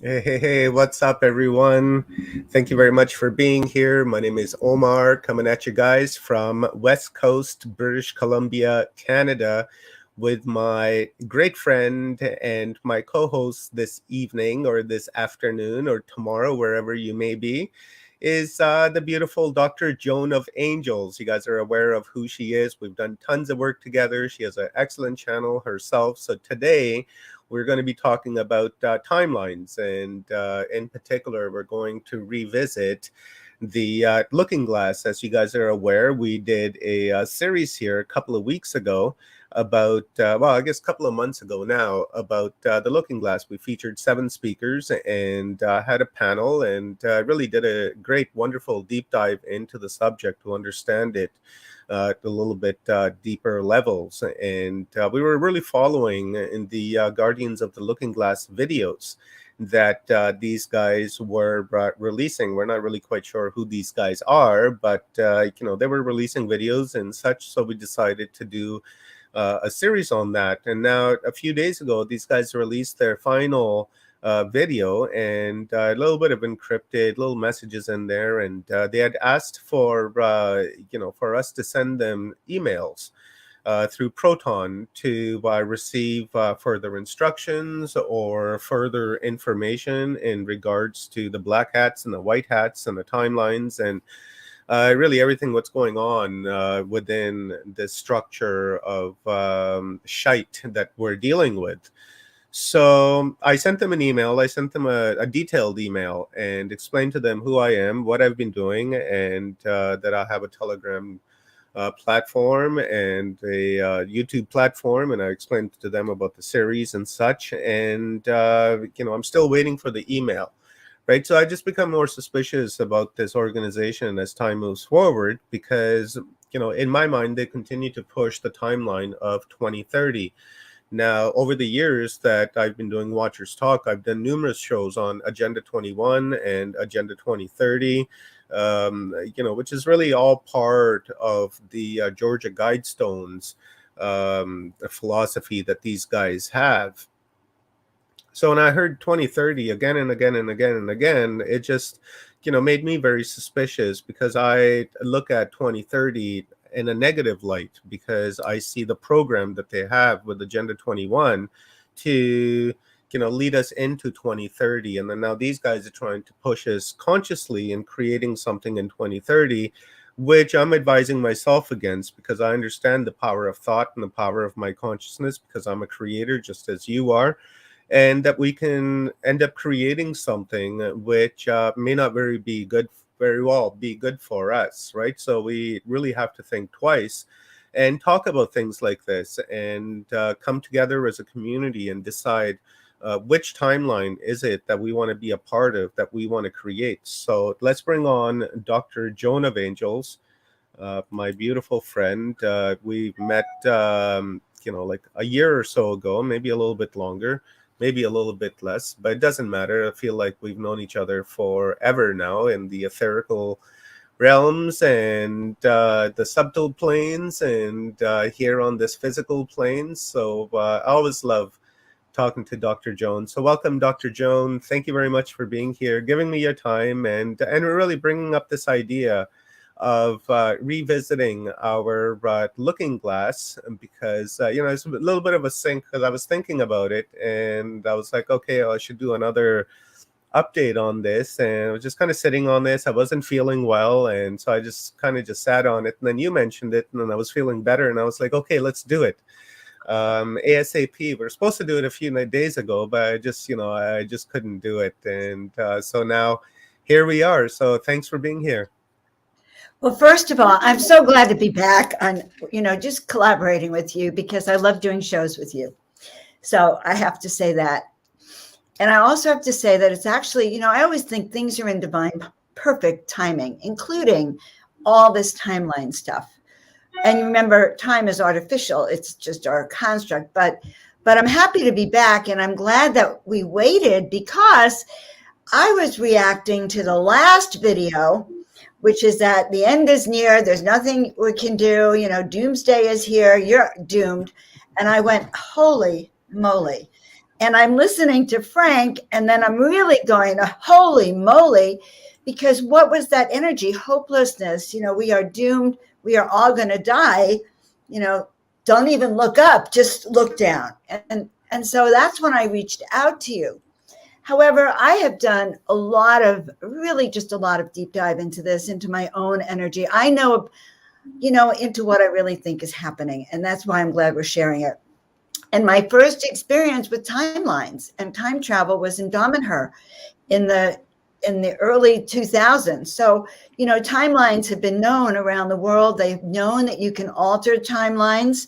Hey, what's up, everyone? Thank you very much for being here. My name is Omar, coming at you guys from West Coast, British Columbia, Canada, with my great friend and my co host this evening, or this afternoon, or tomorrow, wherever you may be, is the beautiful Dr. Joan of Angels. You guys are aware of who she is. We've done tons of work together. She has an excellent channel herself. So today, we're going to be talking about timelines, and in particular, we're going to revisit the Looking Glass. As you guys are aware, we did a series here a couple of weeks ago about, well, I guess a couple of months ago now, about the Looking Glass. We featured 7 speakers and had a panel, and really did a great, wonderful deep dive into the subject to understand it a little bit deeper levels. And we were really following in the Guardians of the Looking Glass videos that these guys were releasing. We're not really quite sure who these guys are, but they were releasing videos and such. So we decided to do a series on that. And now, a few days ago, these guys released their final video, and a little bit of encrypted little messages in there, and they had asked for for us to send them emails through Proton to receive further instructions or further information in regards to the black hats and the white hats and the timelines, and really everything what's going on within the structure of shite that we're dealing with. So I sent them an email. I sent them a detailed email and explained to them who I am, what I've been doing, and that I have a Telegram platform and a YouTube platform. And I explained to them about the series and such. And, I'm still waiting for the email. Right. So I just become more suspicious about this organization as time moves forward because, in my mind, they continue to push the timeline of 2030. Now, over the years that I've been doing Watchers Talk, I've done numerous shows on Agenda 21 and Agenda 2030, which is really all part of the Georgia Guidestones philosophy that these guys have. So when I heard 2030 again and again and again and again, it just, made me very suspicious because I look at 2030 in a negative light because I see the program that they have with Agenda 21 to, lead us into 2030. And then now these guys are trying to push us consciously in creating something in 2030, which I'm advising myself against because I understand the power of thought and the power of my consciousness because I'm a creator just as you are, and that we can end up creating something which may not very well be good for us, right? So we really have to think twice and talk about things like this and come together as a community and decide which timeline is it that we want to be a part of, that we want to create. So let's bring on Dr. Joan of Angels, my beautiful friend. We met, like a year or so ago, maybe a little bit longer, maybe a little bit less, but it doesn't matter. I feel like we've known each other forever now in the etherical realms and the subtle planes and here on this physical plane. So I always love talking to Dr. Joan. So welcome, Dr. Joan. Thank you very much for being here, giving me your time, and really bringing up this idea of revisiting our Looking Glass because it's a little bit of a sync because I was thinking about it and I was like, okay, I should do another update on this, and I was just kind of sitting on this. I wasn't feeling well, and so I just kind of just sat on it, and then you mentioned it, and then I was feeling better, and I was like, okay, let's do it ASAP. We were supposed to do it a few days ago, but I just couldn't do it, and so now here we are. So thanks for being here. Well, first of all, I'm so glad to be back on, just collaborating with you because I love doing shows with you. So I have to say that. And I also have to say that it's actually, I always think things are in divine, perfect timing, including all this timeline stuff. And you remember, time is artificial. It's just our construct. But I'm happy to be back. And I'm glad that we waited because I was reacting to the last video, which is that the end is near. There's nothing we can do. Doomsday is here. You're doomed. And I went, holy moly. And I'm listening to Frank, and then I'm really going, holy moly, because what was that energy? Hopelessness. We are doomed. We are all going to die. Don't even look up, just look down. And so that's when I reached out to you. However, I have done just a lot of deep dive into this, into my own energy. I know, into what I really think is happening. And that's why I'm glad we're sharing it. And my first experience with timelines and time travel was in Damanhur in the early 2000s. So, timelines have been known around the world. They've known that you can alter timelines.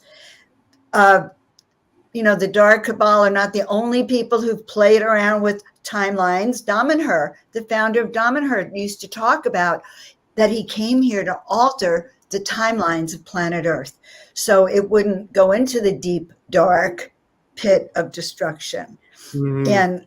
The Dark Cabal are not the only people who've played around with timelines. Damanhur, the founder of Damanhur, used to talk about that he came here to alter the timelines of planet Earth so it wouldn't go into the deep, dark pit of destruction. Mm-hmm. And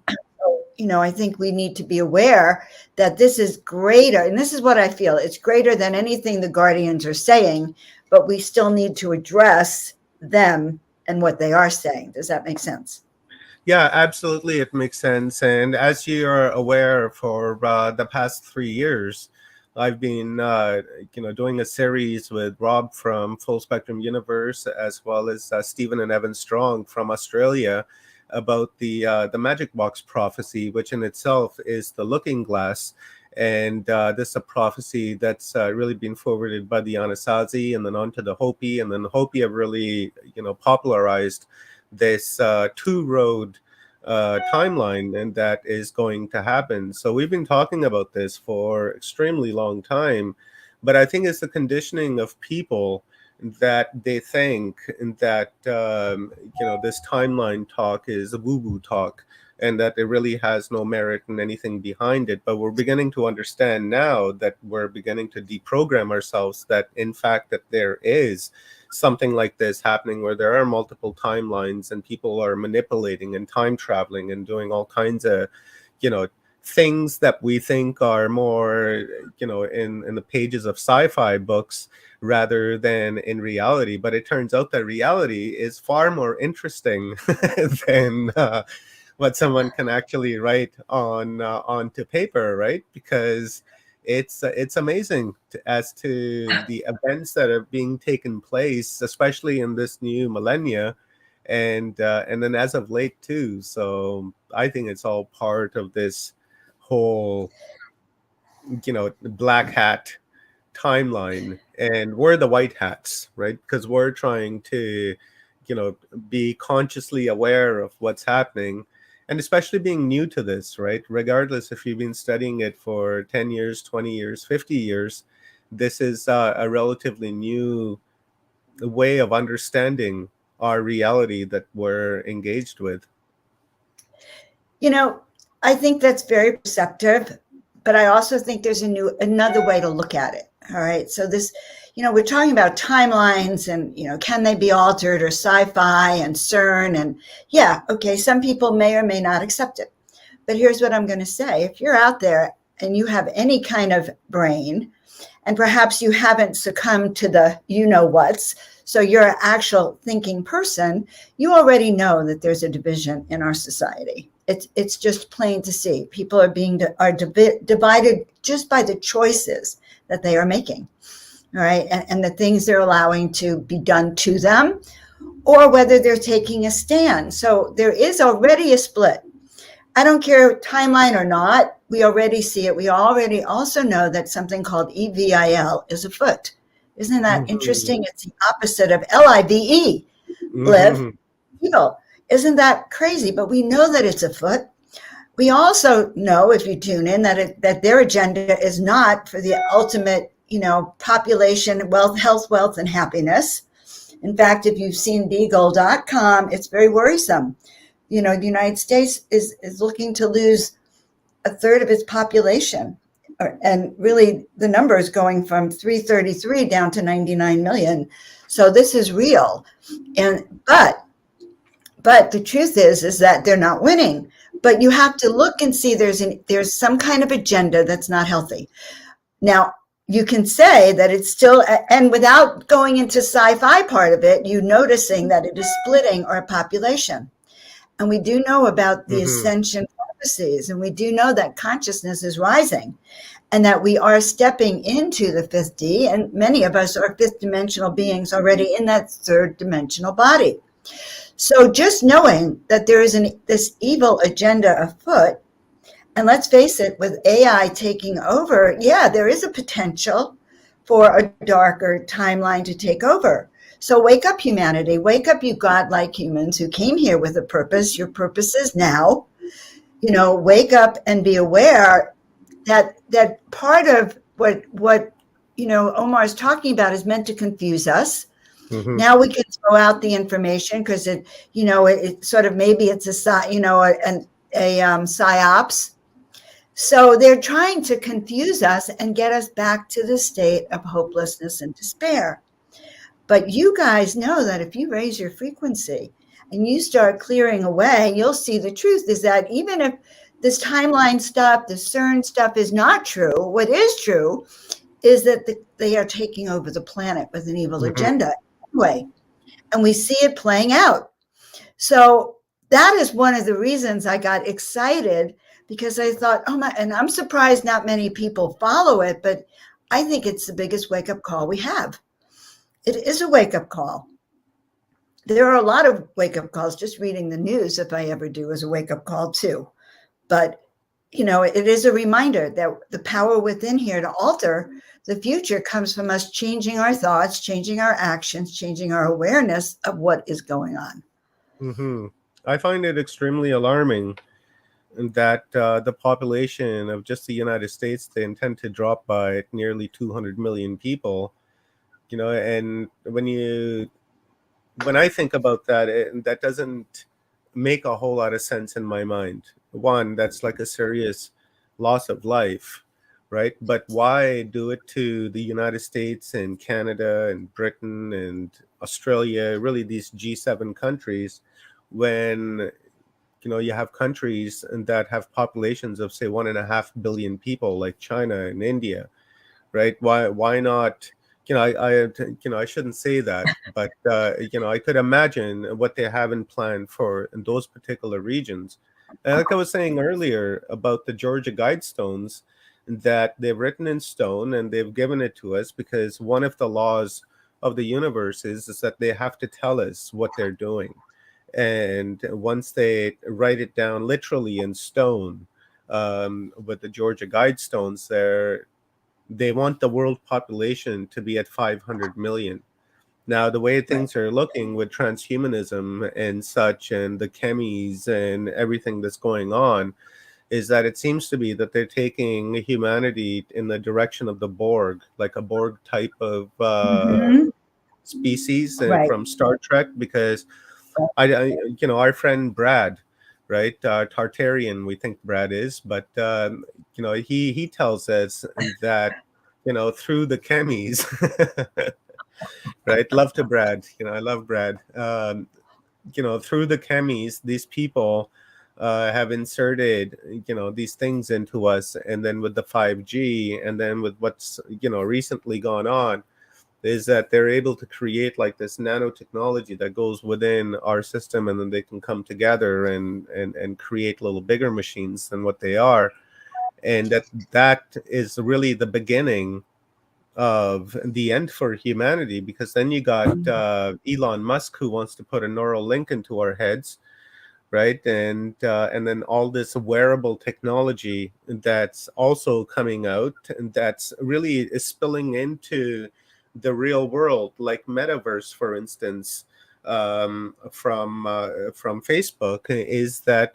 I think we need to be aware that this is greater, and this is what I feel, it's greater than anything the Guardians are saying, but we still need to address them and what they are saying. Does that make sense? Yeah, absolutely. It makes sense. And as you are aware, for the past 3 years, I've been, doing a series with Rob from Full Spectrum Universe, as well as Stephen and Evan Strong from Australia, about the Magic Box prophecy, which in itself is the Looking Glass. And this is a prophecy that's really been forwarded by the Anasazi and then on to the Hopi. And then the Hopi have really, popularized this two-road timeline, and that is going to happen. So we've been talking about this for extremely long time, but I think it's the conditioning of people that they think that this timeline talk is a woo-woo talk, and that it really has no merit and anything behind it. But we're beginning to understand now that we're beginning to deprogram ourselves that in fact that there is something like this happening, where there are multiple timelines and people are manipulating and time traveling and doing all kinds of things that we think are more in the pages of sci-fi books rather than in reality. But it turns out that reality is far more interesting than what someone can actually write onto paper, right? Because it's amazing as to the events that are being taken place, especially in this new millennia, and then as of late too. So I think it's all part of this whole black hat timeline, and we're the white hats, right? Because we're trying to be consciously aware of what's happening. And especially being new to this, right? Regardless if you've been studying it for 10 years, 20 years, 50 years, this is a relatively new way of understanding our reality that we're engaged with. I think that's very perceptive, but I also think there's another way to look at it. All right. So this, we're talking about timelines and, can they be altered, or sci-fi and CERN, and yeah, okay, some people may or may not accept it. But here's what I'm going to say. If you're out there and you have any kind of brain, and perhaps you haven't succumbed to the whats, so you're an actual thinking person, you already know that there's a division in our society. It's just plain to see. People are divided just by the choices that they are making, all right, and the things they're allowing to be done to them, or whether they're taking a stand. So there is already a split. I don't care timeline or not. We already see it. We already also know that something called EVIL is afoot. Isn't that interesting? It's the opposite of LIVE, live, heal. Isn't that crazy? But we know that it's afoot. We also know, if you tune in, that their agenda is not for the ultimate, population, health, and happiness. In fact, if you've seen Beagle.com, it's very worrisome. The United States is looking to lose a third of its population. And really, the number is going from 333 down to 99 million. So this is real. But the truth is that they're not winning. But you have to look and see there's some kind of agenda that's not healthy. Now, you can say that it's still, and without going into sci-fi part of it, you noticing that it is splitting our population. And we do know about the Mm-hmm. ascension prophecies, and we do know that consciousness is rising and that we are stepping into the 5th D, and many of us are 5th dimensional beings already in that 3rd dimensional body. So just knowing that there is this evil agenda afoot, and let's face it, with AI taking over, yeah, there is a potential for a darker timeline to take over. So wake up, humanity. Wake up, you godlike humans who came here with a purpose. Your purpose is now. Wake up and be aware that part of what Omar is talking about is meant to confuse us. Mm-hmm. Now we can throw out the information because it sort of, maybe it's a psy-ops. So they're trying to confuse us and get us back to the state of hopelessness and despair. But you guys know that if you raise your frequency and you start clearing away, you'll see the truth is that even if this timeline stuff, the CERN stuff is not true, what is true is that they are taking over the planet with an evil agenda anyway. And we see it playing out. So that is one of the reasons I got excited, because I thought, oh my, and I'm surprised not many people follow it, but I think it's the biggest wake-up call we have. It is a wake-up call. There are a lot of wake-up calls. Just reading the news, if I ever do, is a wake-up call too. But, it is a reminder that the power within here to alter the future comes from us changing our thoughts, changing our actions, changing our awareness of what is going on. Mm-hmm. I find it extremely alarming that the population of just the United States, they intend to drop by nearly 200 million people. And when I think about that, that doesn't make a whole lot of sense in my mind. One, that's like a serious loss of life, right? But why do it to the United States and Canada and Britain and Australia, really these G7 countries, when you have countries that have populations of, say, 1.5 billion people, like China and India, right? Why not? I shouldn't say that, but I could imagine what they have in plan for in those particular regions. And like I was saying earlier about the Georgia Guidestones, that they've written in stone and they've given it to us because one of the laws of the universe is that they have to tell us what they're doing. And once they write it down literally in stone, with the Georgia Guidestones, they want the world population to be at 500 million. Now, the way things are looking with transhumanism and such, and the chemies and everything that's going on, is that it seems to be that they're taking humanity in the direction of the Borg, like a Borg type of species from Star Trek, because our friend Brad, right? Tartarian, we think Brad is, but he tells us that through the chemies, right? Love to Brad, I love Brad. Through the chemies, these people have inserted these things into us, and then with the 5G, and then with what's recently gone on, is that they're able to create like this nanotechnology that goes within our system, and then they can come together and create little bigger machines than what they are. And that is really the beginning of the end for humanity, because then you got Elon Musk, who wants to put a neural link into our heads, right? And then all this wearable technology that's also coming out, and that's really is spilling into the real world, like metaverse, for instance, from Facebook, is that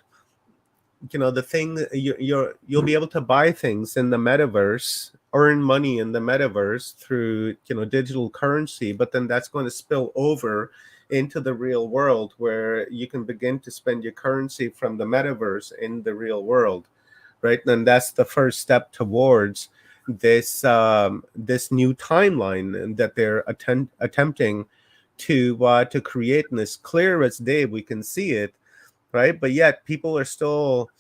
the thing you'll be able to buy things in the metaverse, earn money in the metaverse through digital currency, but then that's going to spill over into the real world, where you can begin to spend your currency from the metaverse in the real world, right? And that's the first step towards this new timeline that they're attempting to create. And as clear as day, we can see it, right? But yet people are still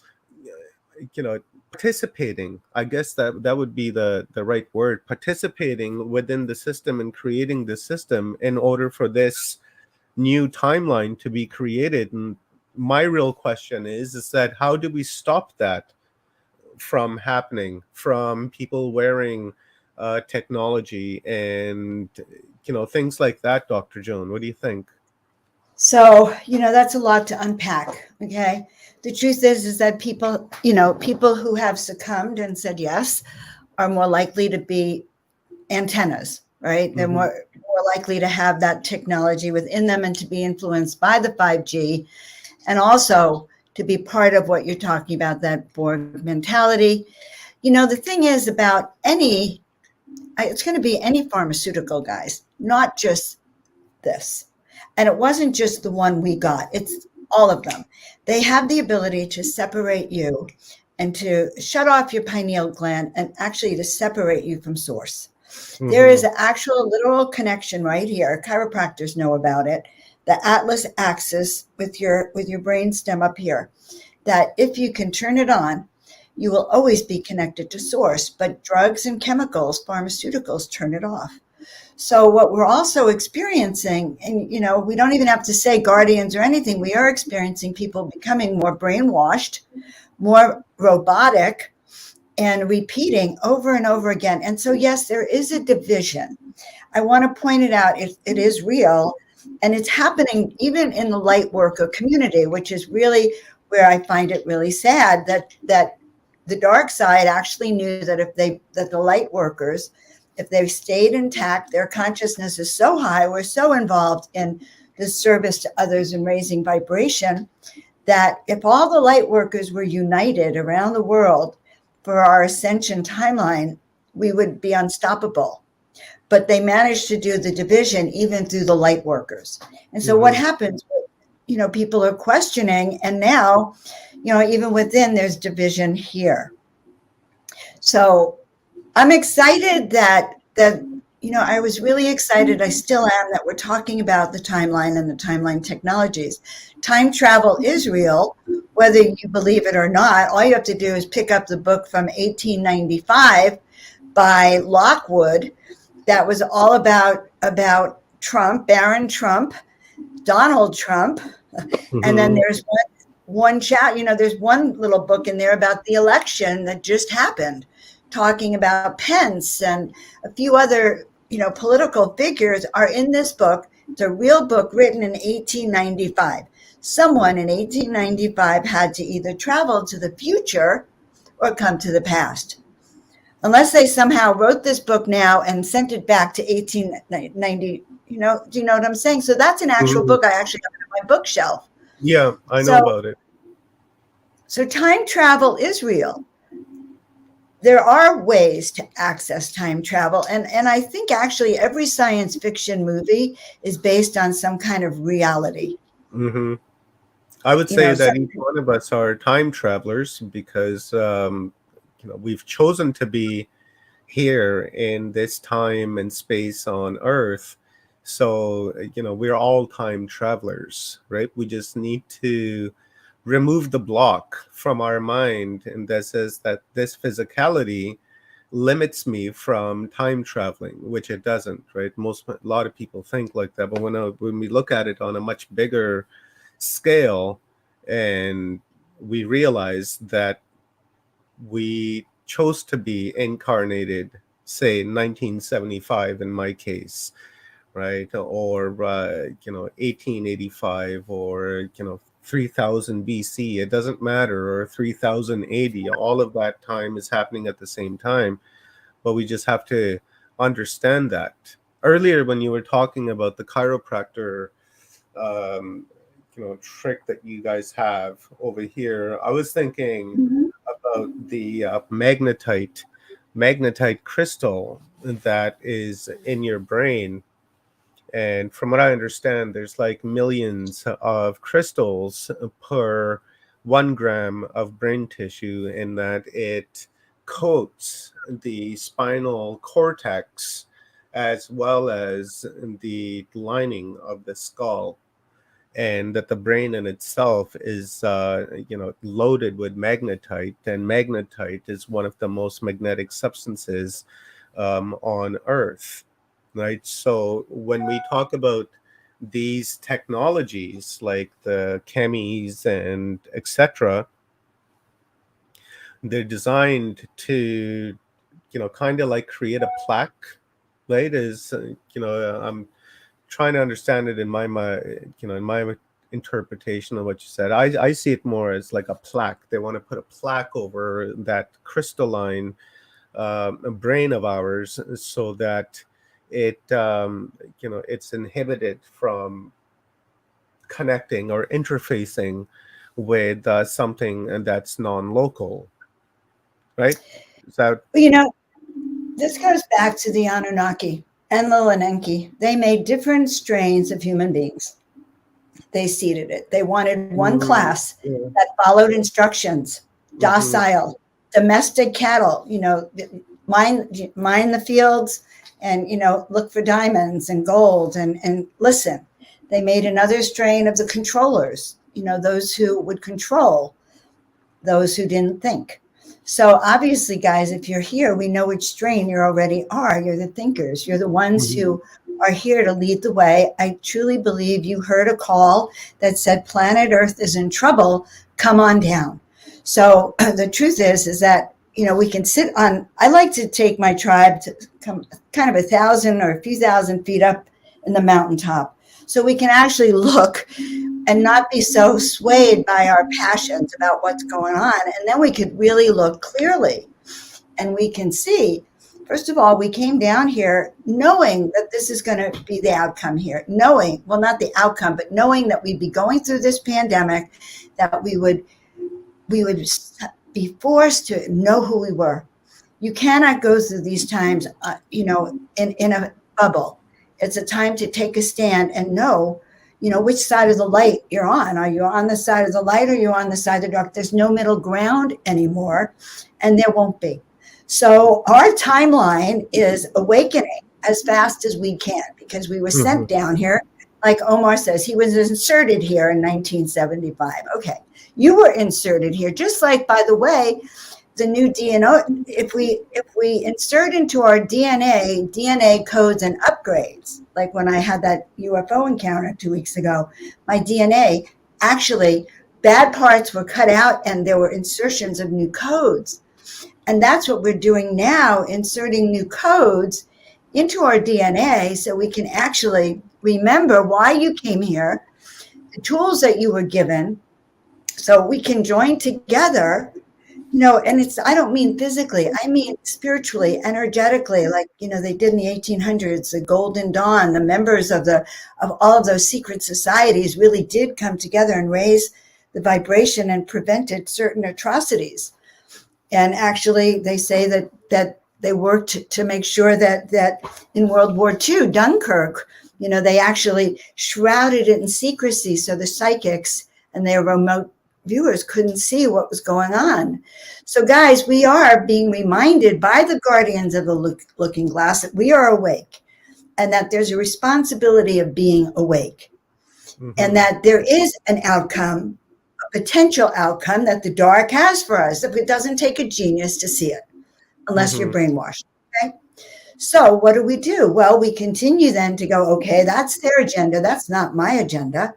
participating. I guess that would be the right word, participating within the system and creating the system in order for this new timeline to be created. And my real question is that how do we stop that from happening, from people wearing technology and things like that? Dr. Joan, what do you think? So, that's a lot to unpack. Okay. The truth is that people, people who have succumbed and said yes are more likely to be antennas, right? They're Hmm. more likely to have that technology within them and to be influenced by the 5G, and also to be part of what you're talking about, that Borg mentality. The thing is about it's going to be any pharmaceutical, guys, not just this. And it wasn't just the one we got, it's all of them. They have the ability to separate you and to shut off your pineal gland and actually to separate you from source. There Hmm. is an actual literal connection right here. Chiropractors know about it. The atlas axis with your brain stem up here. That if you can turn it on, you will always be connected to source. But drugs and chemicals, pharmaceuticals, turn it off. So what we're also experiencing, and we don't even have to say guardians or anything, we are experiencing people becoming more brainwashed, more robotic, and repeating over and over again. And so, yes, there is a division. I want to point it out. It is real, and it's happening even in the light worker community, which is really where I find it really sad that the dark side actually knew that the light workers, if they stayed intact, their consciousness is so high, we're so involved in the service to others and raising vibration, that if all the light workers were united around the world for our ascension timeline, we would be unstoppable. But they managed to do the division even through the light workers. And so what Hmm. happens, people are questioning, and now, even within there's division here. So I'm excited I was really excited. I still am, that we're talking about the timeline and the timeline technologies. Time travel is real, whether you believe it or not. All you have to do is pick up the book from 1895 by Lockwood that was all about Trump, Baron Trump, Donald Trump, and then Hmm. there's one chat. There's one little book in there about the election that just happened, talking about Pence and a few other political figures are in this book. It's a real book written in 1895. Someone in 1895 had to either travel to the future or come to the past. Unless they somehow wrote this book now and sent it back to 1890, do you know what I'm saying? So that's an actual Hmm. book I actually have on my bookshelf. Yeah, I know So, about it. so time travel is real. There are ways to access time travel. And I think actually every science fiction movie is based on some kind of reality. Hmm. I would You say know, that some, each one of us are time travelers because we've chosen to be here in this time and space on Earth. So we're all time travelers, right? We just need to remove the block from our mind, and that says that this physicality limits me from time traveling, which it doesn't, right? A lot of people think like that, but when we look at it on a much bigger scale, and we realize that we chose to be incarnated, say 1975 in my case, right, or 1885, or 3000 BC, it doesn't matter, or 3080, all of that time is happening at the same time, but we just have to understand that. Earlier when you were talking about the chiropractor um, trick that you guys have over here, I was thinking Mhm. about the magnetite crystal that is in your brain. And from what I understand, there's like millions of crystals per 1 gram of brain tissue, in that it coats the spinal cortex as well as the lining of the skull, and that the brain in itself is loaded with magnetite, and magnetite is one of the most magnetic substances on Earth, right? So when we talk about these technologies like the chemis and etc., they're designed to, kind of like create a plaque, right? I'm trying to understand it in in my interpretation of what you said. I see it more as like a plaque. They want to put a plaque over that crystalline brain of ours, so that it's inhibited from connecting or interfacing with something that's non-local, right? Is that? This goes back to the Anunnaki and the Lanenki. They made different strains of human beings. They seeded it. They wanted one class that followed instructions, docile, domestic cattle, mine the fields and, look for diamonds and gold and listen. They made another strain of the controllers, those who would control those who didn't think. So obviously, guys, if you're here, we know which strain you already are. You're the thinkers. You're the ones who are here to lead the way. I truly believe you heard a call that said planet Earth is in trouble. Come on down. So the truth is that, we can sit on, I like to take my tribe to come kind of 1,000 or a few thousand feet up in the mountaintop, so we can actually look and not be so swayed by our passions about what's going on. And then we could really look clearly and we can see, first of all, we came down here knowing that this is going to be the outcome here, knowing, well, not the outcome, but knowing that we'd be going through this pandemic, that we would be forced to know who we were. You cannot go through these times, in a bubble. It's a time to take a stand and know, which side of the light you're on. Are you on the side of the light or are you on the side of the dark? There's no middle ground anymore, and there won't be. So our timeline is awakening as fast as we can, because we were sent down here. Like Omar says, he was inserted here in 1975. Okay, you were inserted here, just like, by the way, the new DNA. If we insert into our DNA codes and upgrades, like when I had that UFO encounter 2 weeks ago, my DNA, actually, bad parts were cut out and there were insertions of new codes. And that's what we're doing now, inserting new codes into our DNA so we can actually remember why you came here, the tools that you were given, so we can join together. And I don't mean physically, I mean spiritually, energetically, like, they did in the 1800s, the Golden Dawn, the members of all of those secret societies really did come together and raise the vibration and prevented certain atrocities. And actually, they say that they worked to make sure that in World War II, Dunkirk, they actually shrouded it in secrecy so the psychics and their remote viewers couldn't see what was going on. So guys, we are being reminded by the guardians of the looking glass that we are awake, and that there's a responsibility of being awake, and that there is an outcome, a potential outcome that the dark has for us, if it doesn't take a genius to see it, unless you're brainwashed. Okay. So what do? Well, we continue then to go, okay, that's their agenda. That's not my agenda.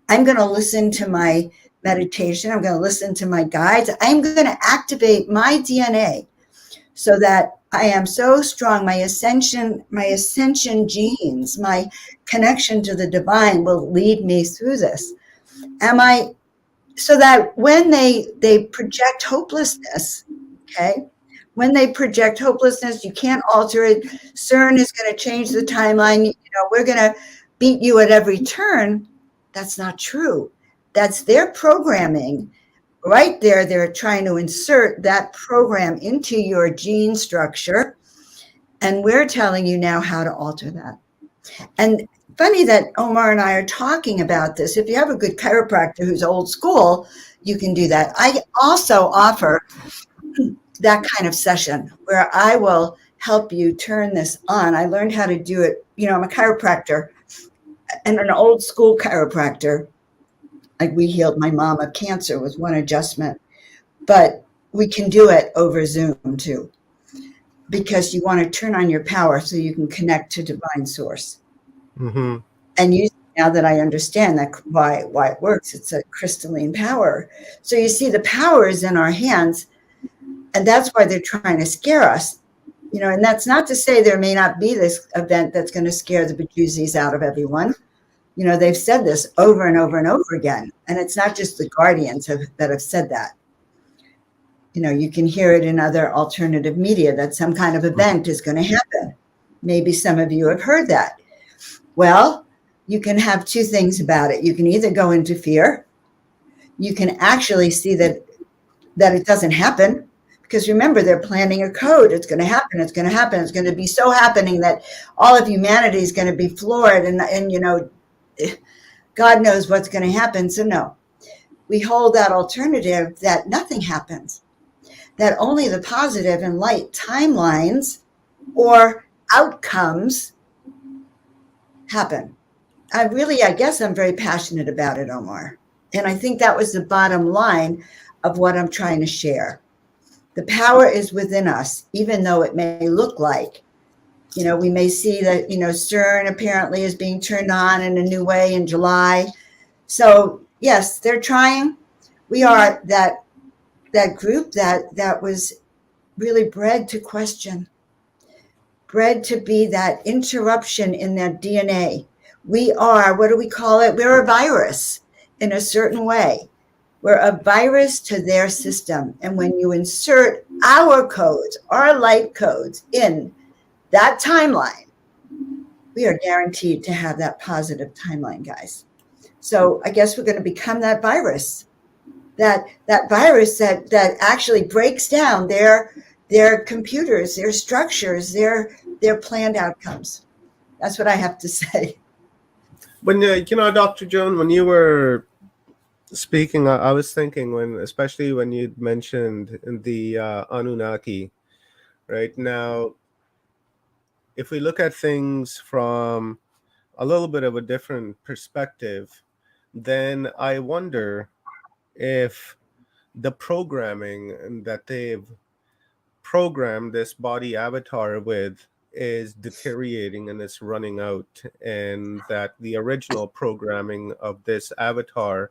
I'm going to listen to my meditation. I'm going to listen to my guides. I'm going to activate my DNA so that I am so strong. My ascension genes, my connection to the divine will lead me through this. So that when they project hopelessness, okay, when they project hopelessness, you can't alter it. CERN is going to change the timeline. We're going to beat you at every turn. That's not true. That's their programming right there. They're trying to insert that program into your gene structure. And we're telling you now how to alter that. And funny that Omar and I are talking about this. If you have a good chiropractor who's old school, you can do that. I also offer that kind of session where I will help you turn this on. I learned how to do it. I'm a chiropractor and an old school chiropractor. Like, we healed my mom of cancer with one adjustment, but we can do it over Zoom too, because you want to turn on your power so you can connect to divine source. And now that I understand that why it works. It's a crystalline power. So you see, the power is in our hands, and that's why they're trying to scare us. And that's not to say there may not be this event that's going to scare the bejesus out of everyone. They've said this over and over and over again, and it's not just the guardians that have said that. You can hear it in other alternative media that some kind of event is going to happen. Maybe some of you have heard that. Well, you can have two things about it. You can either go into fear. You can actually see that it doesn't happen, because remember, they're planning a code. It's going to happen. It's going to happen. It's going to be so happening that all of humanity is going to be floored, and God knows what's going to happen. So no, we hold that alternative that nothing happens, that only the positive and light timelines or outcomes happen. I guess I'm very passionate about it, Omar. And I think that was the bottom line of what I'm trying to share. The power is within us, even though it may look like, we may see that, CERN apparently is being turned on in a new way in July. So yes, they're trying. We are that group that was really bred to question, bred to be that interruption in that DNA. We are, what do we call it? We're a virus in a certain way. We're a virus to their system. And when you insert our codes, our light codes in that timeline, we are guaranteed to have that positive timeline, guys. So I guess we're going to become that virus, that virus that actually breaks down their computers, their structures, their planned outcomes. That's what I have to say. When Dr. Joan, when you were speaking, I was thinking, especially when you mentioned the Anunnaki, right? Now, if we look at things from a little bit of a different perspective, then I wonder if the programming that they've programmed this body avatar with is deteriorating and it's running out, and that the original programming of this avatar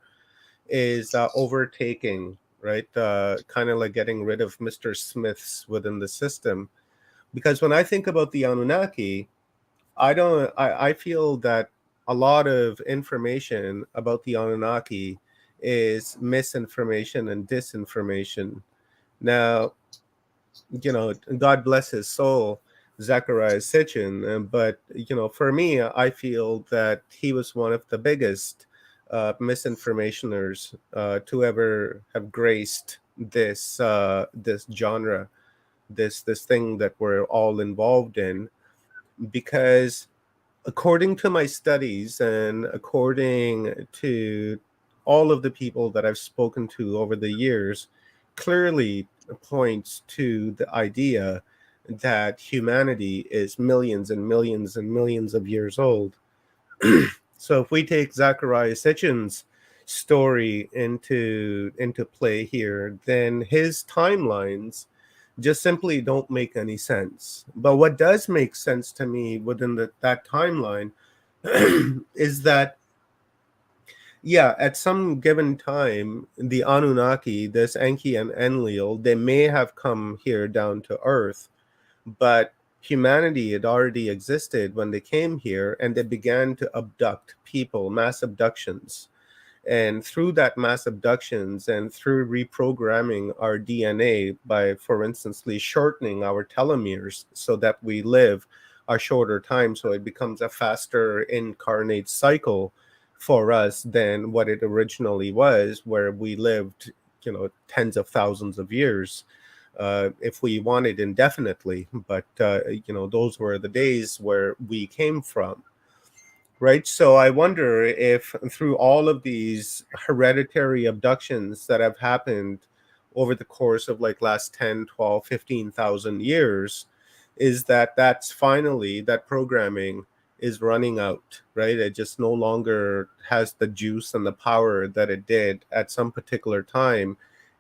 is overtaking, right? Kind of like getting rid of Mr. Smiths within the system. Because when I think about the Anunnaki, I feel that a lot of information about the Anunnaki is misinformation and disinformation. Now, God bless his soul, Zachariah Sitchin. But, for me, I feel that he was one of the biggest misinformationers to ever have graced this genre, this thing that we're all involved in. Because according to my studies and according to all of the people that I've spoken to over the years, clearly points to the idea that humanity is millions and millions and millions of years old. So if we take Zachariah Sitchin's story into play here, then his timelines just simply don't make any sense. But what does make sense to me within that timeline is that, yeah, at some given time, the Anunnaki, this Enki and Enlil, they may have come here down to Earth, but humanity had already existed when they came here, and they began to abduct people, mass abductions. And through that mass abductions and through reprogramming our DNA by, for instance, shortening our telomeres so that we live a shorter time, so it becomes a faster incarnate cycle for us than what it originally was, where we lived, tens of thousands of years. If we wanted indefinitely, but those were the days where we came from. Right. So I wonder if through all of these hereditary abductions that have happened over the course of like last 10, 12, 15,000 years, is that's finally that programming is running out, right? It just no longer has the juice and the power that it did at some particular time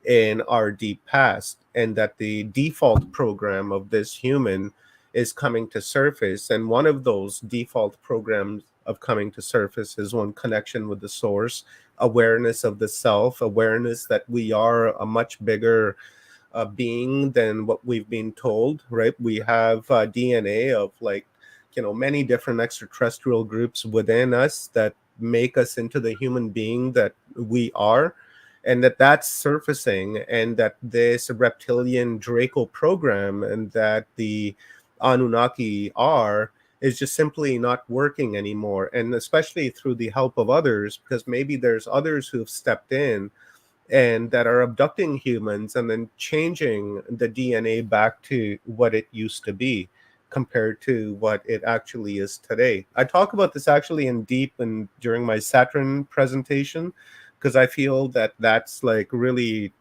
in our deep past, and that the default program of this human is coming to surface. And one of those default programs of coming to surface is one, connection with the source, awareness of the self, awareness that we are a much bigger being than what we've been told, right? We have DNA of like, many different extraterrestrial groups within us that make us into the human being that we are, and that's surfacing, and that this reptilian Draco program and that the Anunnaki are is just simply not working anymore. And especially through the help of others, because maybe there's others who've stepped in and that are abducting humans and then changing the DNA back to what it used to be compared to what it actually is today. I talk about this actually in deep and during my Saturn presentation, because I feel that that's like really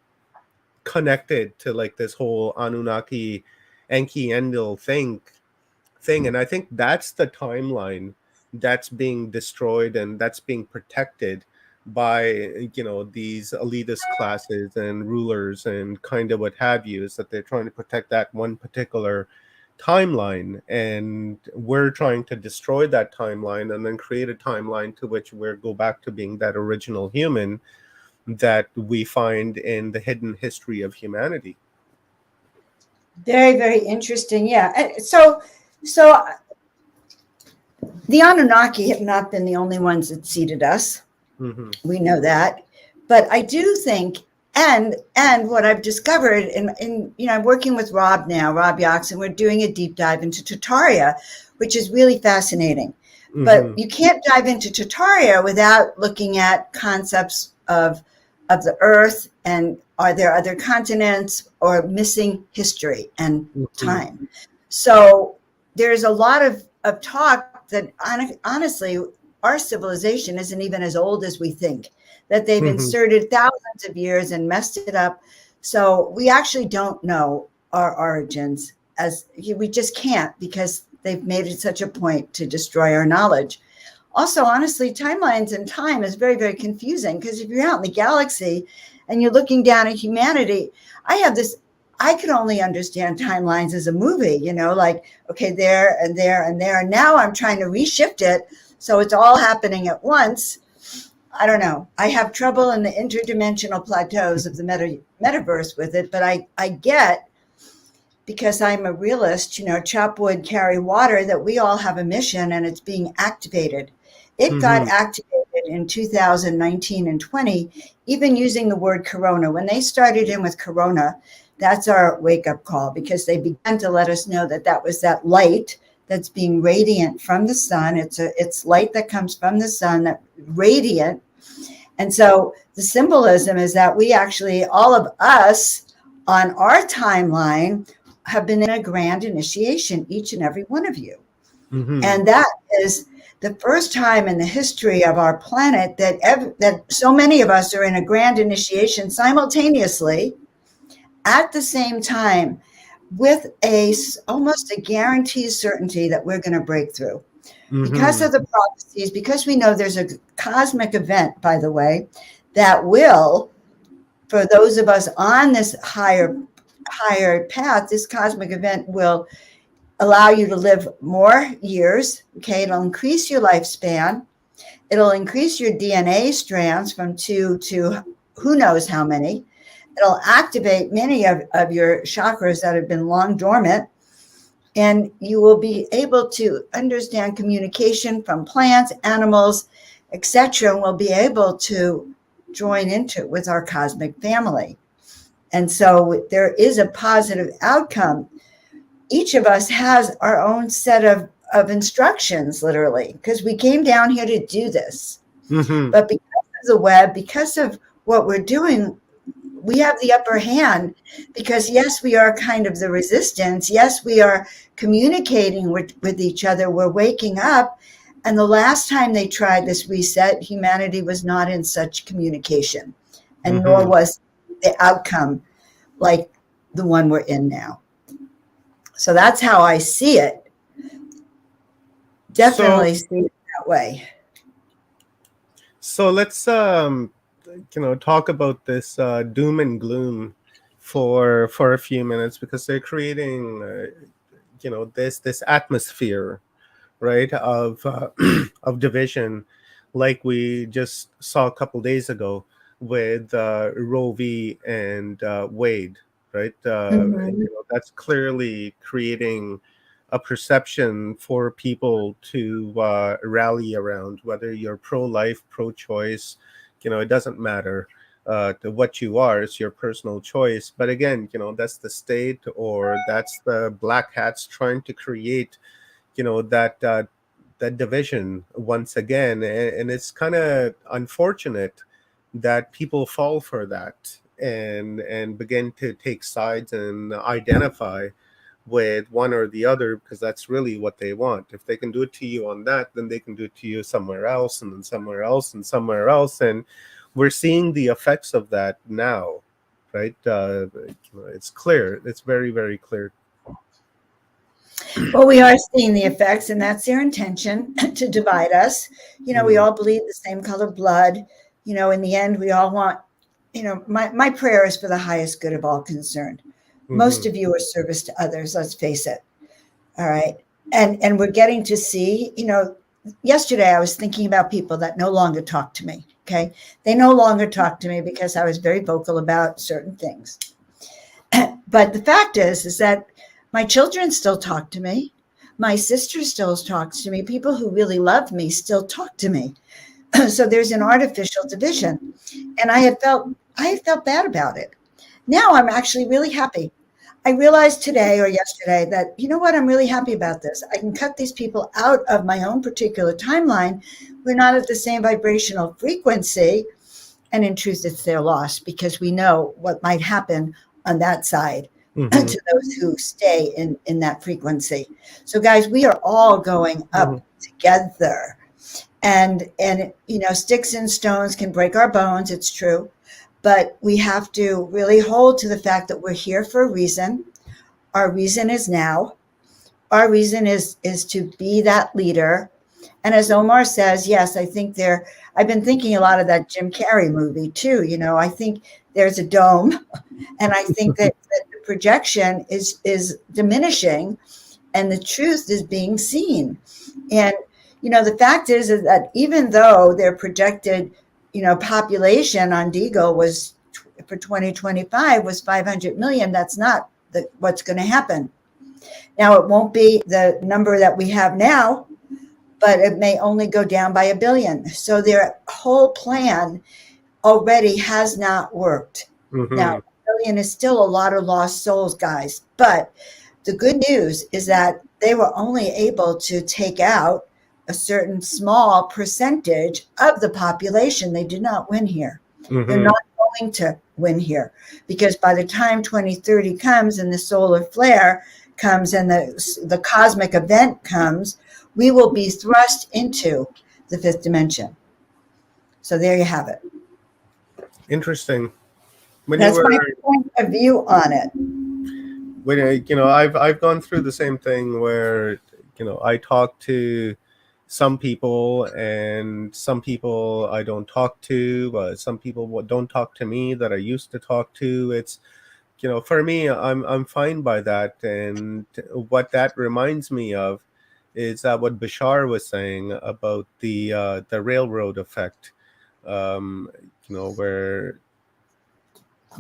connected to like this whole Anunnaki Enki Endil thing. And I think that's the timeline that's being destroyed and that's being protected by these elitist classes and rulers and kind of what have you, is that they're trying to protect that one particular timeline, and we're trying to destroy that timeline and then create a timeline to which we go back to being that original human that we find in the hidden history of humanity. Very, very interesting. Yeah. So the Anunnaki have not been the only ones that seeded us. Mm-hmm. We know that. But I do think, and what I've discovered in I'm working with Rob Yox, and we're doing a deep dive into Tartaria, which is really fascinating. Mm-hmm. But you can't dive into Tartaria without looking at concepts of the earth, and are there other continents or missing history and time. So there's a lot of talk that honestly, our civilization isn't even as old as we think, that they've inserted thousands of years and messed it up. So we actually don't know our origins, as we just can't, because they've made it such a point to destroy our knowledge. Also, honestly, timelines and time is very, very confusing, because if you're out in the galaxy and you're looking down at humanity, I can only understand timelines as a movie, like, okay, there and there and there. And now I'm trying to reshift it, so it's all happening at once. I don't know. I have trouble in the interdimensional plateaus of the metaverse with it, but I get, because I'm a realist, chop wood, carry water, that we all have a mission and it's being activated. It got activated in 2019 and 20, even using the word corona. When they started in with corona, that's our wake-up call, because they began to let us know that was that light that's being radiant from the sun. It's light that comes from the sun, that radiant. And so the symbolism is that we actually, all of us on our timeline, have been in a grand initiation, each and every one of you. And that is the first time in the history of our planet that so many of us are in a grand initiation simultaneously at the same time, with almost a guaranteed certainty that we're going to break through. Because of the prophecies, because we know there's a cosmic event, by the way, that will, for those of us on this higher path, this cosmic event will allow you to live more years. Okay, it'll increase your lifespan. It'll increase your DNA strands from 2 to who knows how many. It'll activate many of your chakras that have been long dormant. And you will be able to understand communication from plants, animals, etc., and will be able to join into with our cosmic family. And so there is a positive outcome. Each of us has our own set of instructions, literally, because we came down here to do this. But because of the web, because of what we're doing, we have the upper hand, because yes, we are kind of the resistance. Yes, we are communicating with each other. We're waking up. And the last time they tried this reset, humanity was not in such communication, and nor was the outcome like the one we're in now. So that's how I see it. Definitely see it that way. So let's talk about this doom and gloom for a few minutes, because they're creating this atmosphere right, of of division, like we just saw a couple days ago with Roe v. and Wade, right? Mhm. That's clearly creating a perception for people to rally around, whether you're pro-life, pro-choice, it doesn't matter to what you are. It's your personal choice. But again, that's the state, or that's the black hats trying to create, that division once again. And it's kind of unfortunate that people fall for that and begin to take sides and identify with one or the other, because that's really what they want. If they can do it to you on that, then they can do it to you somewhere else, and then somewhere else, and somewhere else. And we're seeing the effects of that now, right? It's clear. It's very, very clear. Well, we are seeing the effects, and that's their intention to divide us. We Mm, all bleed the same color blood. In the end, we all want, my prayer is for the highest good of all concerned. Most mhm, of you are service to others, let's face it. All right. And we're getting to see, yesterday I was thinking about people that no longer talk to me. Okay. They no longer talk to me because I was very vocal about certain things. But the fact is that my children still talk to me. My sister still talks to me. People who really love me still talk to me. So there's an artificial division. And I had felt bad about it. Now I'm actually really happy. I realized today or yesterday that, you know what, I'm really happy about this. I can cut these people out of my own particular timeline. We're not at the same vibrational frequency. And in truth, it's their loss, because we know what might happen on that side mhm, to those who stay in that frequency. So, guys, we are all going mhm, up together. And sticks and stones can break our bones, it's true. But we have to really hold to the fact that we're here for a reason. Our reason is now. Our reason is to be that leader. And as Omar says, yes, I think I've been thinking a lot of that Jim Carrey movie too. I think there's a dome, and I think that the projection is diminishing, and the truth is being seen. And the fact is that even though their projected population on Deagle was for 2025 was 500 million, that's not what's going to happen. Now, it won't be the number that we have now, but it may only go down by 1 billion. So their whole plan already has not worked. Now, mhm, 1 billion is still a lot of lost souls, guys. But the good news is that they were only able to take out a certain small percentage of the population. They did not win here. They're mhm. not going to win here, because by the time 2030 comes and the solar flare comes and the cosmic event comes, we will be thrust into the fifth dimension. So there you have it. Interesting. When you That's my were point of view on it. when I've gone through the same thing where I talk to some people, and some people I don't talk to, some people don't talk to me that I used to talk to. It's for me, I'm fine by that. And what that reminds me of is what Bashar was saying about the railroad effect. um, where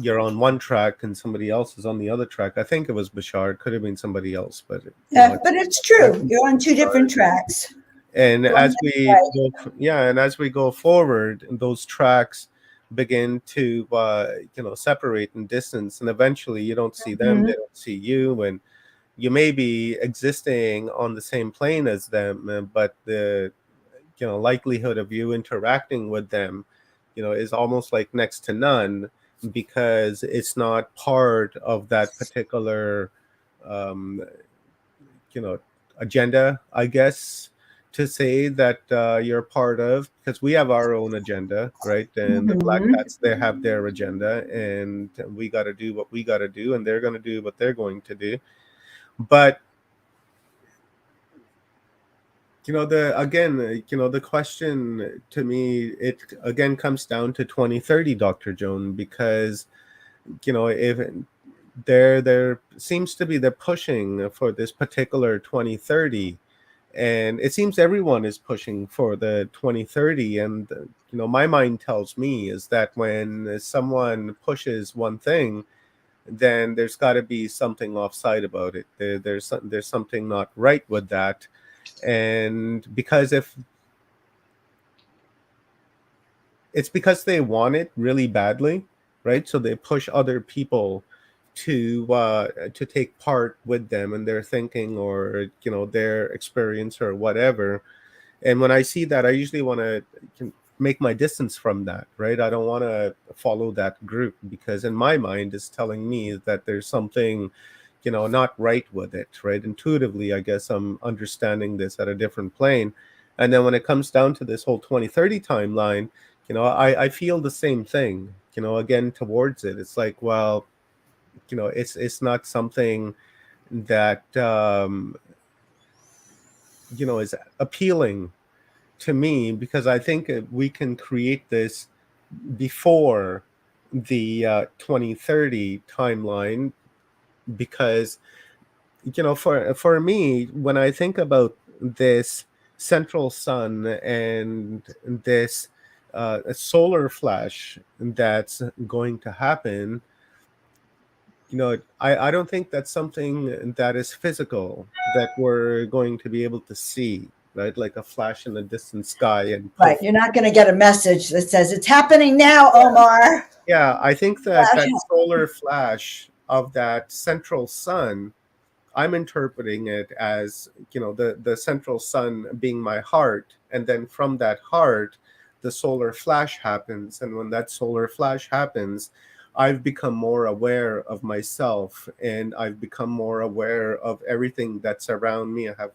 you're on one track and somebody else is on the other track. I think it was Bashar. It could have been somebody else, but Yeah, but it's true. You're on two Bashar. different tracks. And You're on as this we way. go, yeah, and as we go forward, those tracks begin to separate in distance, and eventually you don't see them, Mhm. they don't see you, and you may be existing on the same plane as them, but the likelihood of you interacting with them is almost like next to none, because it's not part of that particular um, you know agenda, I guess, to say that you're part of, because we have our own agenda, right? And the black Mhm. hats, they have their agenda, and we got to do what we got to do, and they're going to do what they're going to do. But the question to me, it again comes down to 2030, Dr. Joan, because if there seems to be the pushing for this particular 2030, And it seems everyone is pushing for the 2030. And my mind tells me is that when someone pushes one thing, then there's got to be something offside about it. There's something not right with that. And because if it's because they want it really badly, right? So they push other people to take part with them in their thinking, or their experience or whatever. And when I see that, I usually want to make my distance from that, right? I don't want to follow that group, because in my mind it's telling me that there's something not right with it, right? Intuitively, I guess I'm understanding this at a different plane. And then when it comes down to this whole 2030 timeline, I feel the same thing, again, towards it. It's like, well, it's not something that is appealing to me, because I think we can create this before the 2030 timeline. Because for me, when I think about this central sun and this solar flash that's going to happen, I don't think that's something that is physical, that we're going to be able to see, right? Like a flash in the distant sky and Right. poof. You're not going to get a message that says it's happening now, Omar. Yeah, I think that solar flash of that central sun, I'm interpreting it as, the central sun being my heart. And then from that heart, the solar flash happens. And when that solar flash happens, I've become more aware of myself, and I've become more aware of everything that's around me. I have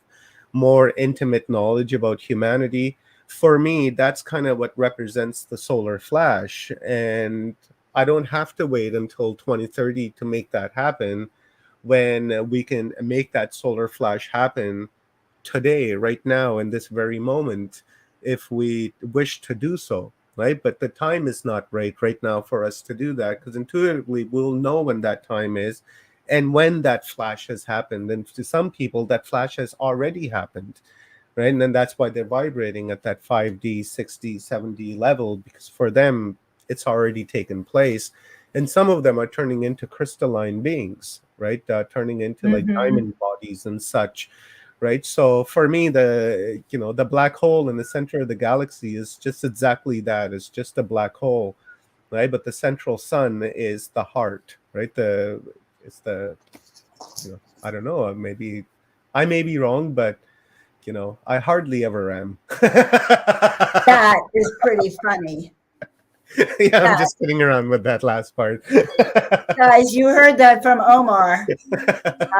more intimate knowledge about humanity. For me, that's kind of what represents the solar flash. And I don't have to wait until 2030 to make that happen, when we can make that solar flash happen today, right now, in this very moment, if we wish to do so, right? But the time is not right now for us to do that, because intuitively we'll know when that time is, and when that flash has happened. And to some people, that flash has already happened, right? And then that's why they're vibrating at that 5D, 6D, 7D level, because for them, it's already taken place. And some of them are turning into crystalline beings, right? Turning into like diamond bodies and such, right? So for me, the black hole in the center of the galaxy is just exactly that. It's just a black hole, right? But the central sun is the heart, right? It's the I don't know. Maybe I may be wrong, but I hardly ever am. That is pretty funny. Yeah, I'm just kidding around with that last part. Guys, you heard that from Omar.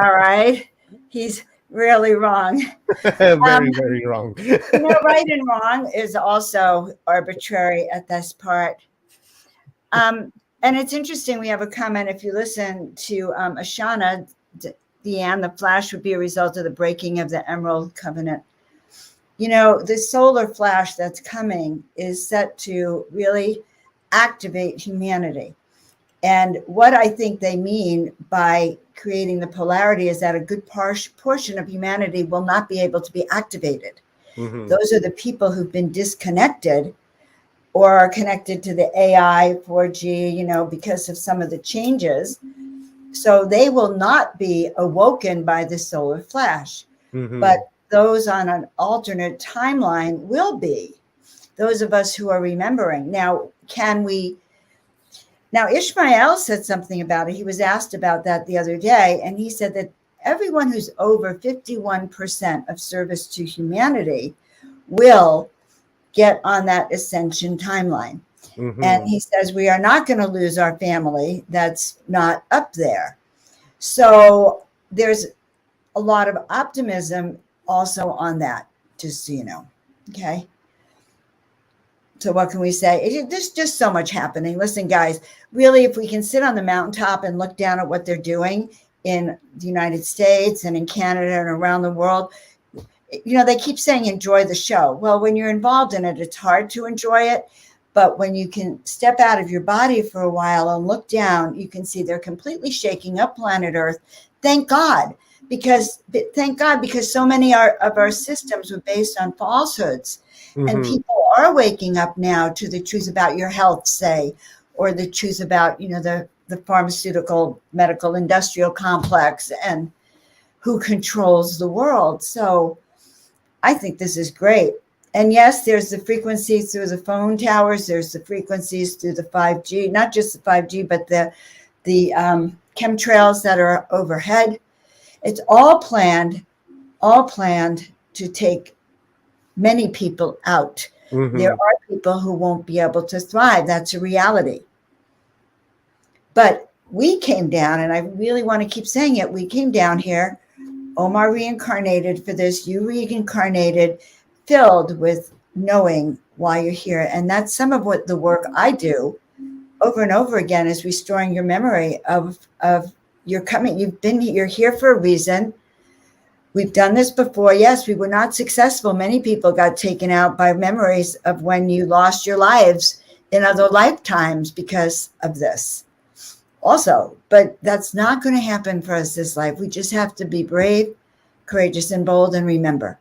All right. He's really wrong. Very, very wrong. Right and wrong is also arbitrary at this part. And it's interesting. We have a comment. If you listen to Ashana, Liane, the flash would be a result of the breaking of the Emerald Covenant. The solar flash that's coming is set to really activate humanity. And what I think they mean by creating the polarity is that a good portion of humanity will not be able to be activated. Mm-hmm. Those are the people who've been disconnected or are connected to the AI, 4G, because of some of the changes. So they will not be awoken by the solar flash. Mm-hmm. But those on an alternate timeline will be. Those of us who are remembering. Now, Ishmael said something about it. He was asked about that the other day, and he said that everyone who's over 51% of service to humanity will get on that ascension timeline. Mm-hmm. And he says, we are not going to lose our family that's not up there. So there's a lot of optimism also on that, just so you know. Okay. So what can we say? There's just so much happening. Listen, guys, really, if we can sit on the mountaintop and look down at what they're doing in the United States and in Canada and around the world, they keep saying enjoy the show. Well, when you're involved in it, it's hard to enjoy it. But when you can step out of your body for a while and look down, you can see they're completely shaking up planet Earth. Thank God, because thank God, because so many of our systems were based on falsehoods. And Mm-hmm. people are waking up now to the truth about your health, say, or the truth about, the pharmaceutical, medical, industrial complex and who controls the world. So I think this is great. And yes, there's the frequencies through the phone towers. There's the frequencies through the 5G, not just the 5G, but the chemtrails that are overhead. It's all planned to take many people out. There Mm-hmm. are people who won't be able to thrive. That's a reality. But we came down, and I really want to keep saying it. We came down here. Omar reincarnated for this. You reincarnated, filled with knowing why you're here. And that's some of what the work I do over and over again is restoring your memory of you're coming. You're here for a reason. We've done this before. Yes, we were not successful. Many people got taken out by memories of when you lost your lives in other lifetimes because of this. Also, but that's not going to happen for us this life. We just have to be brave, courageous, and bold, and remember.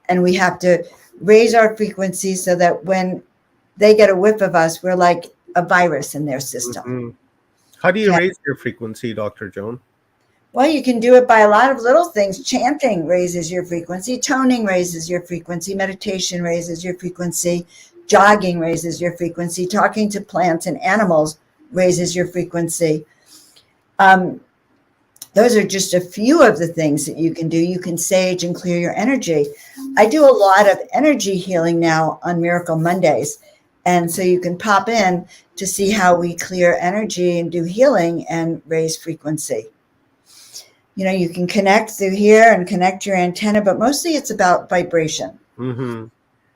And we have to raise our frequency so that when they get a whiff of us, we're like a virus in their system. Mm-hmm. How do you Okay. raise your frequency, Dr. Joan? Well, you can do it by a lot of little things. Chanting raises your frequency. Toning raises your frequency. Meditation raises your frequency. Jogging raises your frequency. Talking to plants and animals raises your frequency. Those are just a few of the things that you can do. You can sage and clear your energy. I do a lot of energy healing now on Miracle Mondays. And so you can pop in to see how we clear energy and do healing and raise frequency. You can connect through here and connect your antenna, but mostly it's about vibration. Mm-hmm.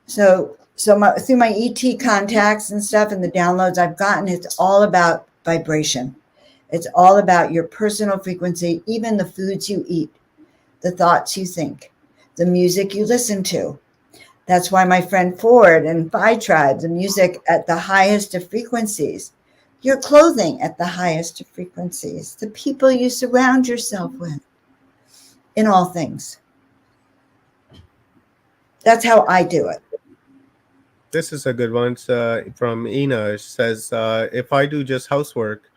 So through my ET contacts and stuff and the downloads I've gotten, it's all about vibration. It's all about your personal frequency, even the foods you eat, the thoughts you think, the music you listen to. That's why my friend Ford and Phi Tribe, the music at the highest of frequencies, your clothing at the highest of frequencies, the people you surround yourself with in all things. That's how I do it. This is a good one. It's, from Ina. It says, if I do just housework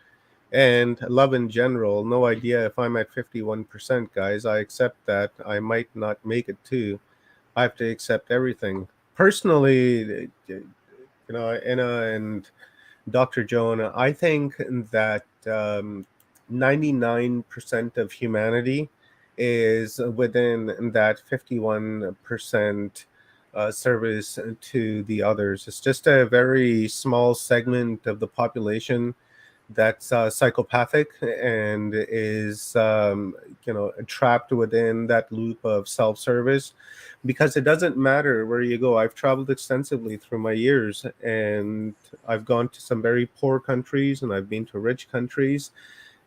and love in general, no idea if I'm at 51%, guys. I accept that I might not make it too. I have to accept everything. Personally, Ina and Dr. Joan, I think that 99% of humanity is within that 51% service to the others. It's just a very small segment of the population that's psychopathic and is trapped within that loop of self-service, because it doesn't matter where you go. I've traveled extensively through my years, and I've gone to some very poor countries and I've been to rich countries,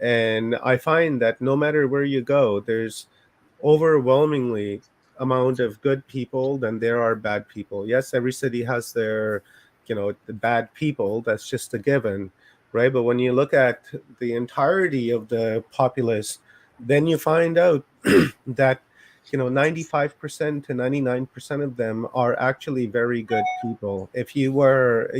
and I find that no matter where you go, there's overwhelmingly amount of good people than there are bad people. Yes, every city has their, the bad people. That's just a given, right? But when you look at the entirety of the populace, then you find out that 95% to 99% of them are actually very good people. If you were,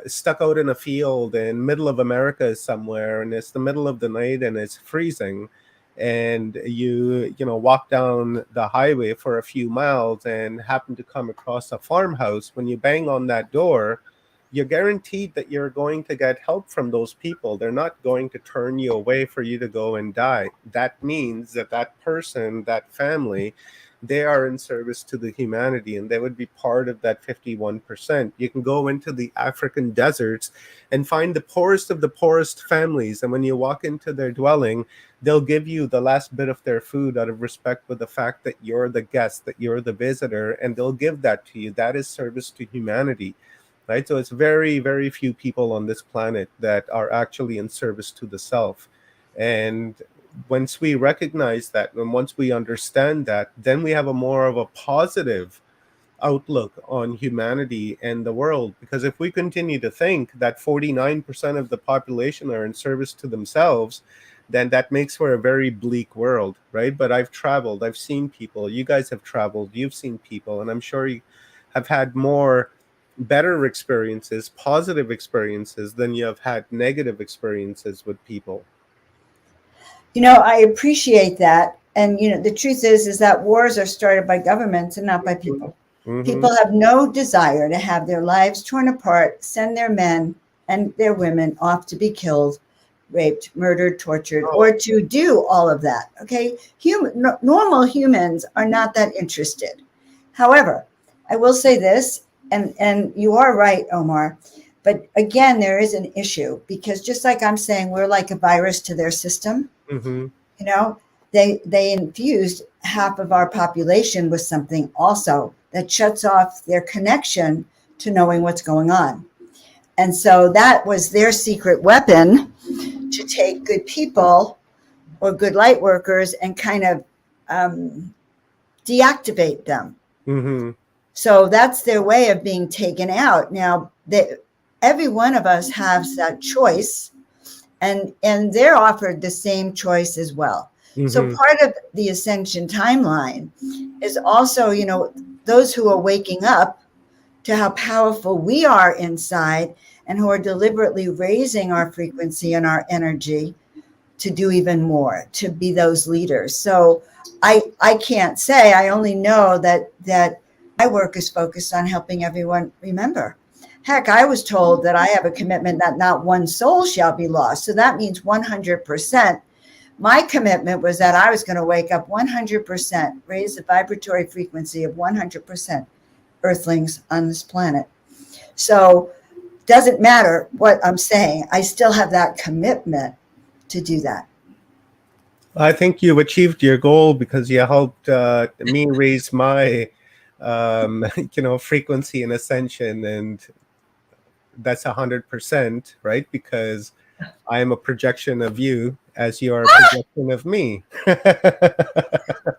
stuck out in a field in middle of America somewhere, and it's the middle of the night and it's freezing, and you walk down the highway for a few miles and happen to come across a farmhouse, when you bang on that door, you're guaranteed that you're going to get help from those people. They're not going to turn you away for you to go and die. That means that that person, that family, they are in service to the humanity, and they would be part of that 51%. You can go into the African deserts and find the poorest of the poorest families, and when you walk into their dwelling, they'll give you the last bit of their food out of respect for the fact that you're the guest, that you're the visitor, and they'll give that to you. That is service to humanity, right? So it's very, very few people on this planet that are actually in service to the self. And once we recognize that, and once we understand that, then we have a more of a positive outlook on humanity and the world. Because if we continue to think that 49% of the population are in service to themselves, then that makes for a very bleak world, right? But I've traveled, I've seen people, you guys have traveled, you've seen people, and I'm sure you have had more better experiences, positive experiences, than you have had negative experiences with people. I appreciate that. And, the truth is that wars are started by governments and not by people. Mm-hmm. People have no desire to have their lives torn apart, send their men and their women off to be killed, raped, murdered, tortured, or to do all of that. Okay. Normal humans are not that interested. However, I will say this, and you are right, Omar. But again, there is an issue because just like I'm saying, we're like a virus to their system. Mm-hmm. They infused half of our population with something also that shuts off their connection to knowing what's going on. And so that was their secret weapon to take good people or good light workers and kind of deactivate them. Mm-hmm. So that's their way of being taken out. Now, every one of us has that choice, and they're offered the same choice as well. Mm-hmm. So part of the ascension timeline is also, those who are waking up to how powerful we are inside and who are deliberately raising our frequency and our energy to do even more, to be those leaders. So I can't say, I only know that my work is focused on helping everyone remember. Heck, I was told that I have a commitment that not one soul shall be lost. So that means 100%. My commitment was that I was going to wake up 100%, raise the vibratory frequency of 100% earthlings on this planet. So doesn't matter what I'm saying. I still have that commitment to do that. I think you've achieved your goal because you helped me raise my, frequency and ascension, and that's 100%, right? Because I am a projection of you, as you are a projection of me.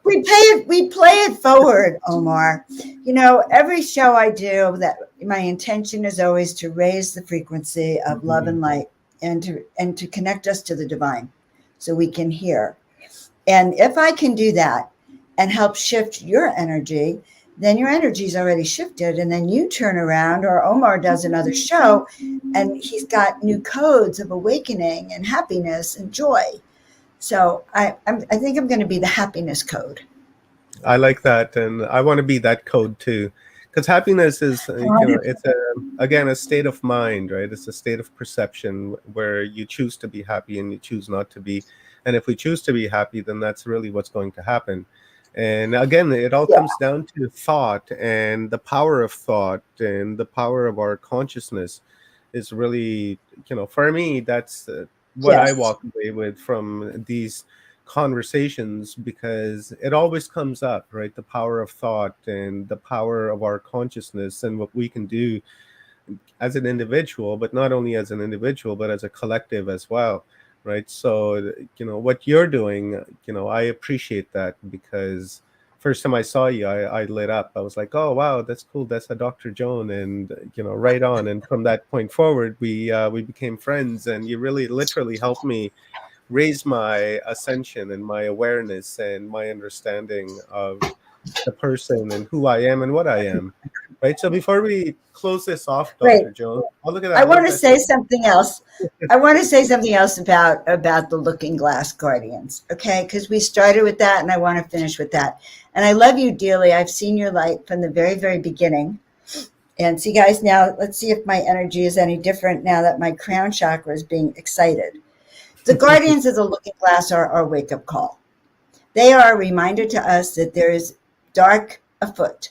We play it forward, Omar. Every show I do, that my intention is always to raise the frequency of love and light, and to connect us to the divine, so we can hear. And if I can do that and help shift your energy, then your energy is already shifted. And then you turn around, or Omar does another show, and he's got new codes of awakening and happiness and joy. So I think I'm going to be the happiness code. I like that, and I want to be that code too, because happiness is, it's a state of mind, right? It's a state of perception where you choose to be happy and you choose not to be. And if we choose to be happy, then that's really what's going to happen. And again, it all comes down to thought, and the power of thought and the power of our consciousness is really, for me, that's what I walk away with from these conversations, because it always comes up, right? The power of thought and the power of our consciousness and what we can do as an individual, but not only as an individual, but as a collective as well, right? So, what you're doing, I appreciate that, because first time I saw you, I lit up. I was like, oh, wow, that's cool. That's a Dr. Joan. And, right on. And from that point forward, we became friends, and you really literally helped me raise my ascension and my awareness and my understanding of the person and who I am and what I am. Right. So before we close this off, Dr. Jones, oh, look at that. I want to say something else. I want to say something else about the Looking Glass Guardians. Okay. Because we started with that, and I want to finish with that. And I love you dearly. I've seen your light from the very, very beginning. And see, guys, now let's see if my energy is any different now that my crown chakra is being excited. The Guardians of the Looking Glass are our wake-up call. They are a reminder to us that there is dark afoot.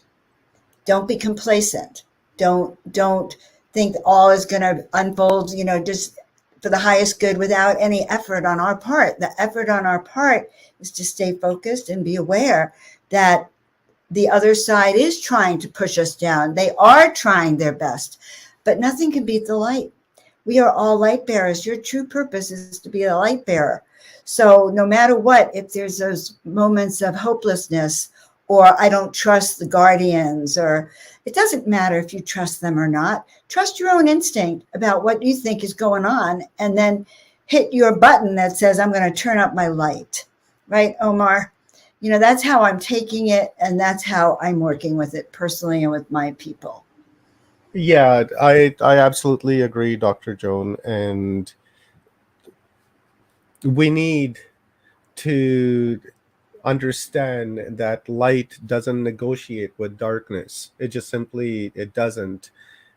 Don't be complacent. Don't think all is going to unfold, just for the highest good without any effort on our part. The effort on our part is to stay focused and be aware that the other side is trying to push us down. They are trying their best, but nothing can beat the light. We are all light bearers. Your true purpose is to be a light bearer. So no matter what, if there's those moments of hopelessness, or I don't trust the guardians, or it doesn't matter if you trust them or not. Trust your own instinct about what you think is going on, and then hit your button that says, I'm going to turn up my light. Right, Omar? You know, that's how I'm taking it, and that's how I'm working with it personally and with my people. Yeah, I absolutely agree, Dr. Joan. And we need to understand that light doesn't negotiate with darkness. It just simply it doesn't.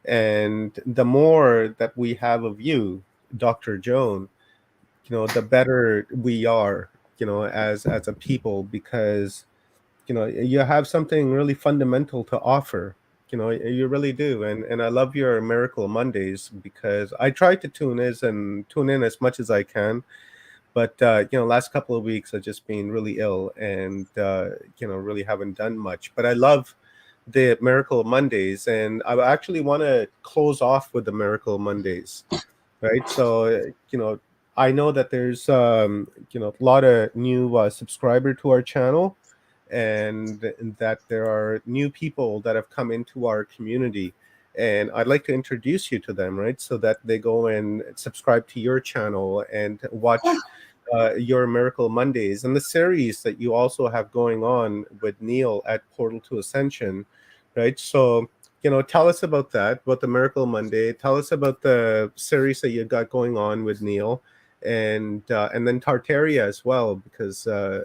And the more that we have of you, Dr. Joan, the better we are, as a people, because you have something really fundamental to offer. You really do. And I love your Miracle Mondays, because I try to tune in as much as I can. But last couple of weeks I've just been really ill, and really haven't done much. But I love the Miracle Mondays, and I actually want to close off with the Miracle Mondays, right? So I know that there's a lot of new subscriber to our channel, and that there are new people that have come into our community, and I'd like to introduce you to them, right? So that they go and subscribe to your channel and watch your Miracle Mondays and the series that you also have going on with Neil at Portal to Ascension, right? So tell us about that, about the Miracle Monday. Tell us about the series that you got going on with Neil, and then Tartaria as well, because I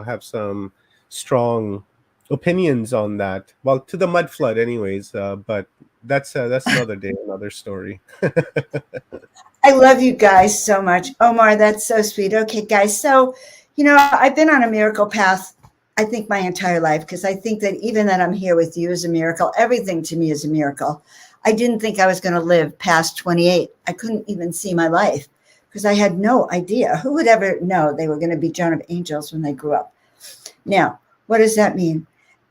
have some strong opinions on that. Well, to the mud flood, anyways. But that's another day, another story. I love you guys so much. Omar, that's so sweet. Okay, guys. So, I've been on a miracle path, I think, my entire life, because I think that even that I'm here with you is a miracle. Everything to me is a miracle. I didn't think I was going to live past 28. I couldn't even see my life because I had no idea. Who would ever know they were going to be Joan of Angels when they grew up? Now, what does that mean?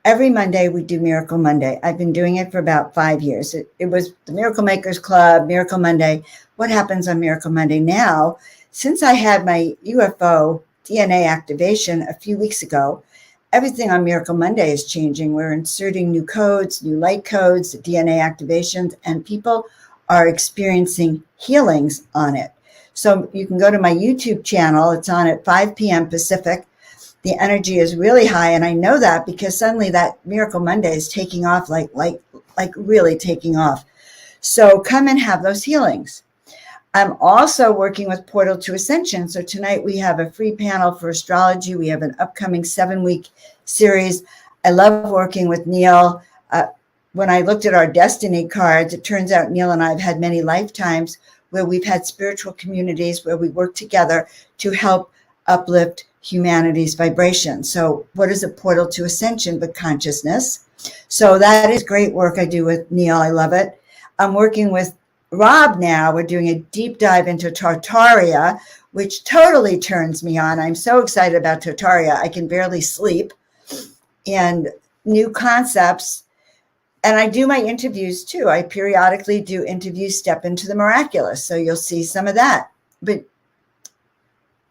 Every Monday we do Miracle Monday. I've been doing it for about 5 years. It was the Miracle Makers Club, Miracle Monday. What happens on Miracle Monday now? Since I had my UFO DNA activation a few weeks ago, everything on Miracle Monday is changing. We're inserting new codes, new light codes, DNA activations, and people are experiencing healings on it. So you can go to my YouTube channel. It's on at 5 p.m. Pacific. The energy is really high, and I know that because suddenly that Miracle Monday is taking off, like really taking off. So come and have those healings. I'm also working with Portal to Ascension. So tonight we have a free panel for astrology. We have an upcoming 7-week series. I love working with Neil. When I looked at our destiny cards, it turns out Neil and I have had many lifetimes where we've had spiritual communities where we work together to help uplift humanity's vibration. So what is a portal to ascension but consciousness? So that is great work I do with Neil. I love it. I'm working with Rob now. We're doing a deep dive into Tartaria, which totally turns me on. I'm so excited about Tartaria. I can barely sleep. And new concepts. And I do my interviews too. I periodically do interviews, step into the miraculous. So you'll see some of that. But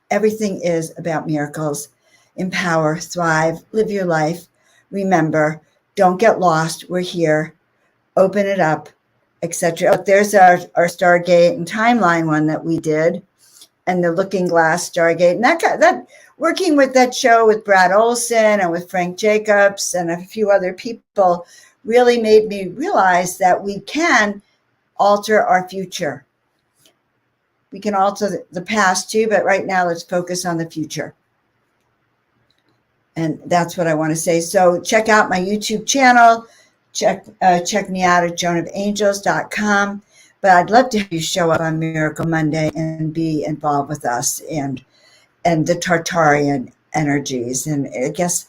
everything is about miracles. Empower, thrive, live your life. Remember, don't get lost. We're here. Open it up, etc. There's our Stargate and timeline one that we did, and the Looking Glass Stargate. And that working with that show with Brad Olson and with Frank Jacobs and a few other people really made me realize that we can alter our future. We can alter the past too, but right now let's focus on the future. And that's what I want to say. So check out my YouTube channel. Check me out at joanofangels.com. But I'd love to have you show up on Miracle Monday and be involved with us and the Tartarian energies. And I guess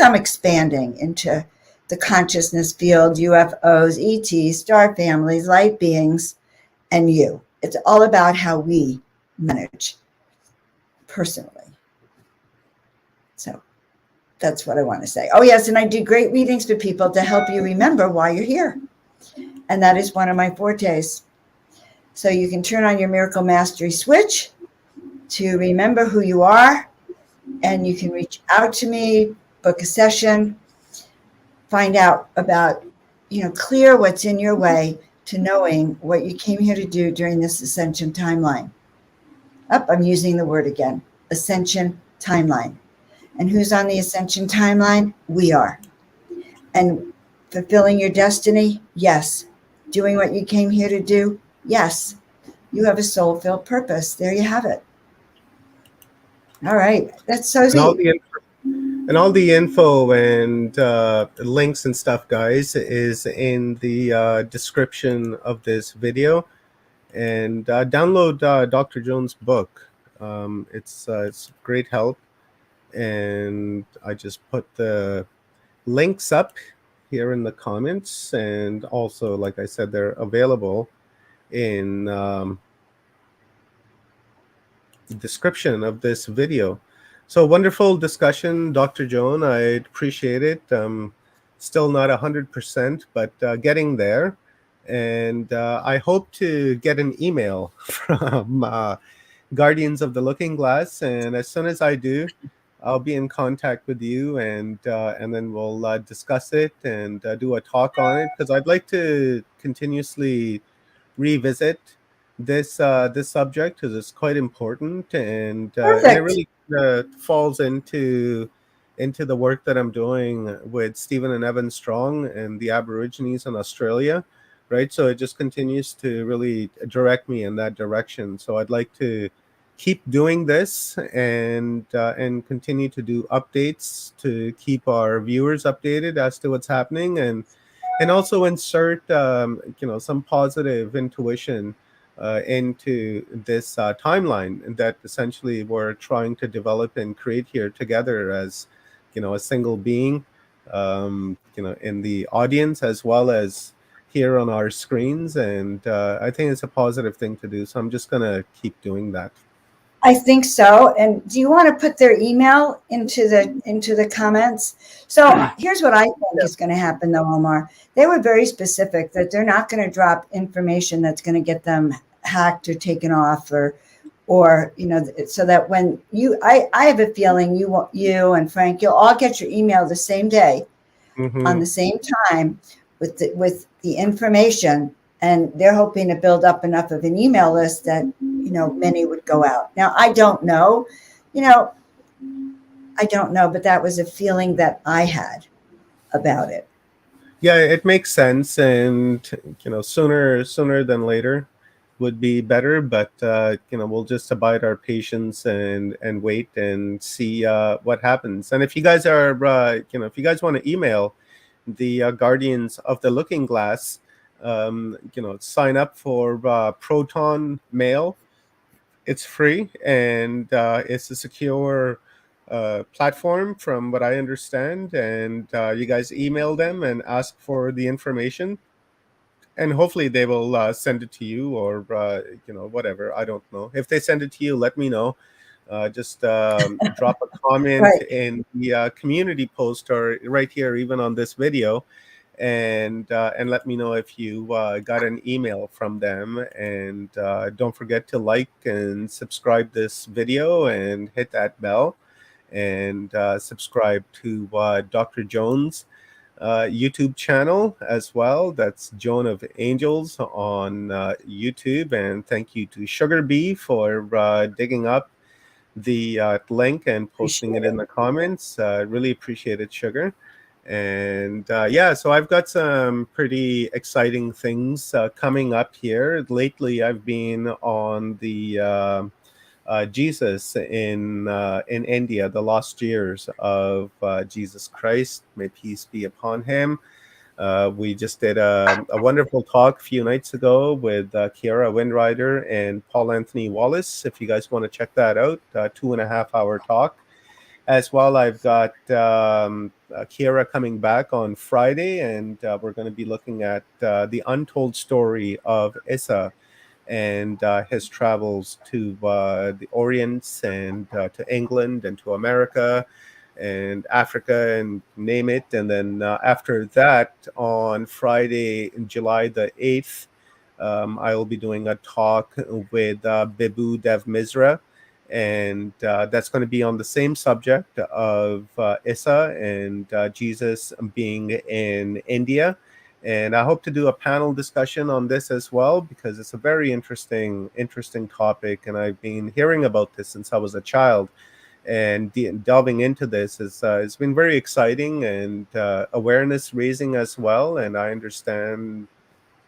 I'm expanding into the consciousness field, UFOs, ETs, star families, light beings, and you. It's all about how we manage personally. So that's what I want to say. Oh, yes, and I do great readings for people to help you remember why you're here. And that is one of my fortes. So you can turn on your Miracle Mastery switch to remember who you are, and you can reach out to me, book a session, find out about, clear what's in your way to knowing what you came here to do during this ascension timeline. Up, I'm using the word again. Ascension timeline. And who's on the ascension timeline? We are. And fulfilling your destiny? Yes. Doing what you came here to do? Yes. You have a soul filled purpose. There you have it. All right. That's so And all sweet. the info and links and stuff, guys, is in the description of this video. And download Dr. Jones' book. It's great help. And I just put the links up here in the comments, and also, like I said, they're available in the description of this video. So wonderful discussion, Dr. Joan. I appreciate it. Still not 100%, but getting there. And I hope to get an email from Guardians of the Looking Glass, and as soon as I do, I'll be in contact with you, and then we'll discuss it and do a talk on it, because I'd like to continuously revisit this subject, because it's quite important, and it Perfect. really falls into the work that I'm doing with Stephen and Evan Strong and the Aborigines in Australia, right? So it just continues to really direct me in that direction. So I'd like to keep doing this and continue to do updates to keep our viewers updated as to what's happening, and also insert some positive intuition into this timeline that essentially we're trying to develop and create here together as a single being, in the audience as well as here on our screens. And I think it's a positive thing to do, so I'm just going to keep doing that. I think so. And do you want to put their email into the comments? So here's what I think Yeah. is going to happen, though, Omar. They were very specific that they're not going to drop information that's going to get them hacked or taken off, or so that when I have a feeling you and Frank, you'll all get your email the same day on Hmm. the same time with the information, and they're hoping to build up enough of an email list that many would go out. Now you know I don't know, but that was a feeling that I had about it. Yeah, it makes sense, and sooner than later would be better. But we'll just abide our patience and wait and see what happens. And if you guys are if you guys want to email the Guardians of the Looking Glass, sign up for Proton Mail. It's free, and it's a secure platform from what I understand. And you guys email them and ask for the information, and hopefully they will send it to you, or whatever. I don't know. If they send it to you, let me know. Just drop a comment Right. in the community post, or right here, even on this video, and let me know if you got an email from them. And don't forget to like and subscribe this video and hit that bell, and subscribe to Dr. Jones YouTube channel as well. That's Joan of Angels on YouTube. And thank you to Sugar Bee for digging up the link and posting Appreciate it in it. the comments. Really appreciate it, Sugar. And yeah, so I've got some pretty exciting things coming up here. Lately, I've been on the Jesus in India, the lost years of Jesus Christ. May peace be upon him. We just did a wonderful talk a few nights ago with Kiara Windrider and Paul Anthony Wallace. If you guys want to check that out, 2.5 hour talk. As well, I've got Kiara coming back on Friday, and we're going to be looking at the untold story of Issa and his travels to the Orient, and to England, and to America and Africa, and name it. And then after that, on Friday, July the 8th, I will be doing a talk with Bibu Dev Misra. And that's going to be on the same subject of Issa and Jesus being in India, And I hope to do a panel discussion on this as well, because it's a very interesting topic, and I've been hearing about this since I was a child. And delving into this is it's been very exciting and awareness raising as well. And I understand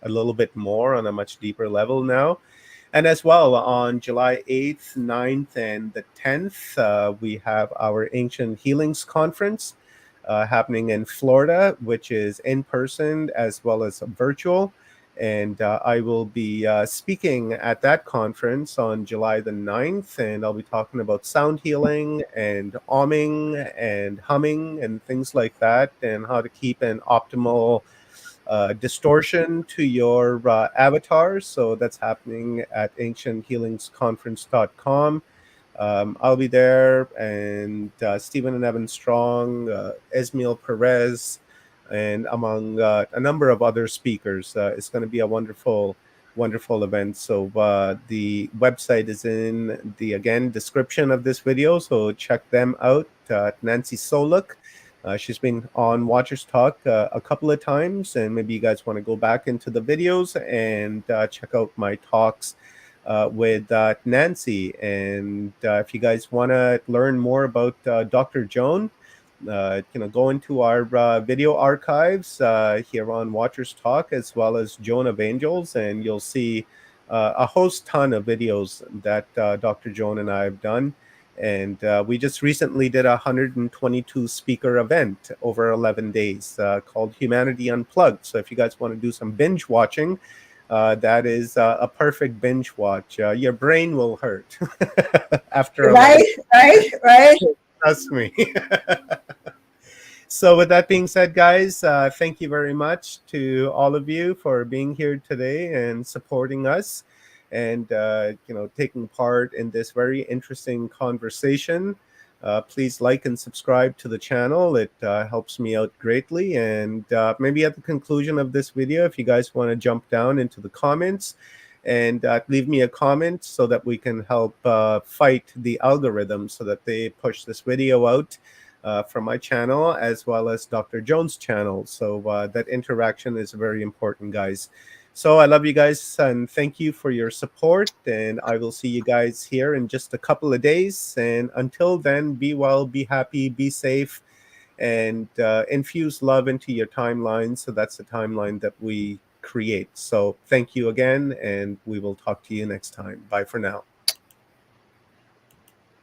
a little bit more on a much deeper level now. And as well, on July 8th, 9th, and the 10th, we have our Ancient Healings Conference happening in Florida, which is in person as well as virtual. And I will be speaking at that conference on July the 9th, and I'll be talking about sound healing and auming and humming and things like that, and how to keep an optimal distortion to your avatar. So that's happening at ancienthealingsconference.com. I'll be there, and Stephen and Evan Strong, Esmail Perez, and among a number of other speakers. It's going to be a wonderful event. So the website is in the, again, description of this video. So check them out. Nancy Soluk. She's been on Watchers Talk a couple of times, and maybe you guys want to go back into the videos and check out my talks with Nancy. And if you guys want to learn more about Dr. Joan, go into our video archives here on Watchers Talk, as well as Joan of Angels, and you'll see a ton of videos that Dr. Joan and I have done. And we just recently did a 122 speaker event over 11 days called Humanity Unplugged. So if you guys want to do some binge watching, that is a perfect binge watch. Your brain will hurt after a right. Trust me. So with that being said, guys, thank you very much to all of you for being here today and supporting us, and taking part in this very interesting conversation. Please like and subscribe to the channel. It helps me out greatly. And maybe at the conclusion of this video, if you guys want to jump down into the comments and leave me a comment, so that we can help fight the algorithm so that they push this video out from my channel as well as Dr. Jones' channel. So that interaction is very important, guys. So I love you guys, and thank you for your support. And I will see you guys here in just a couple of days. And until then, be well, be happy, be safe, and infuse love into your timeline. So that's the timeline that we create. So thank you again, and we will talk to you next time. Bye for now.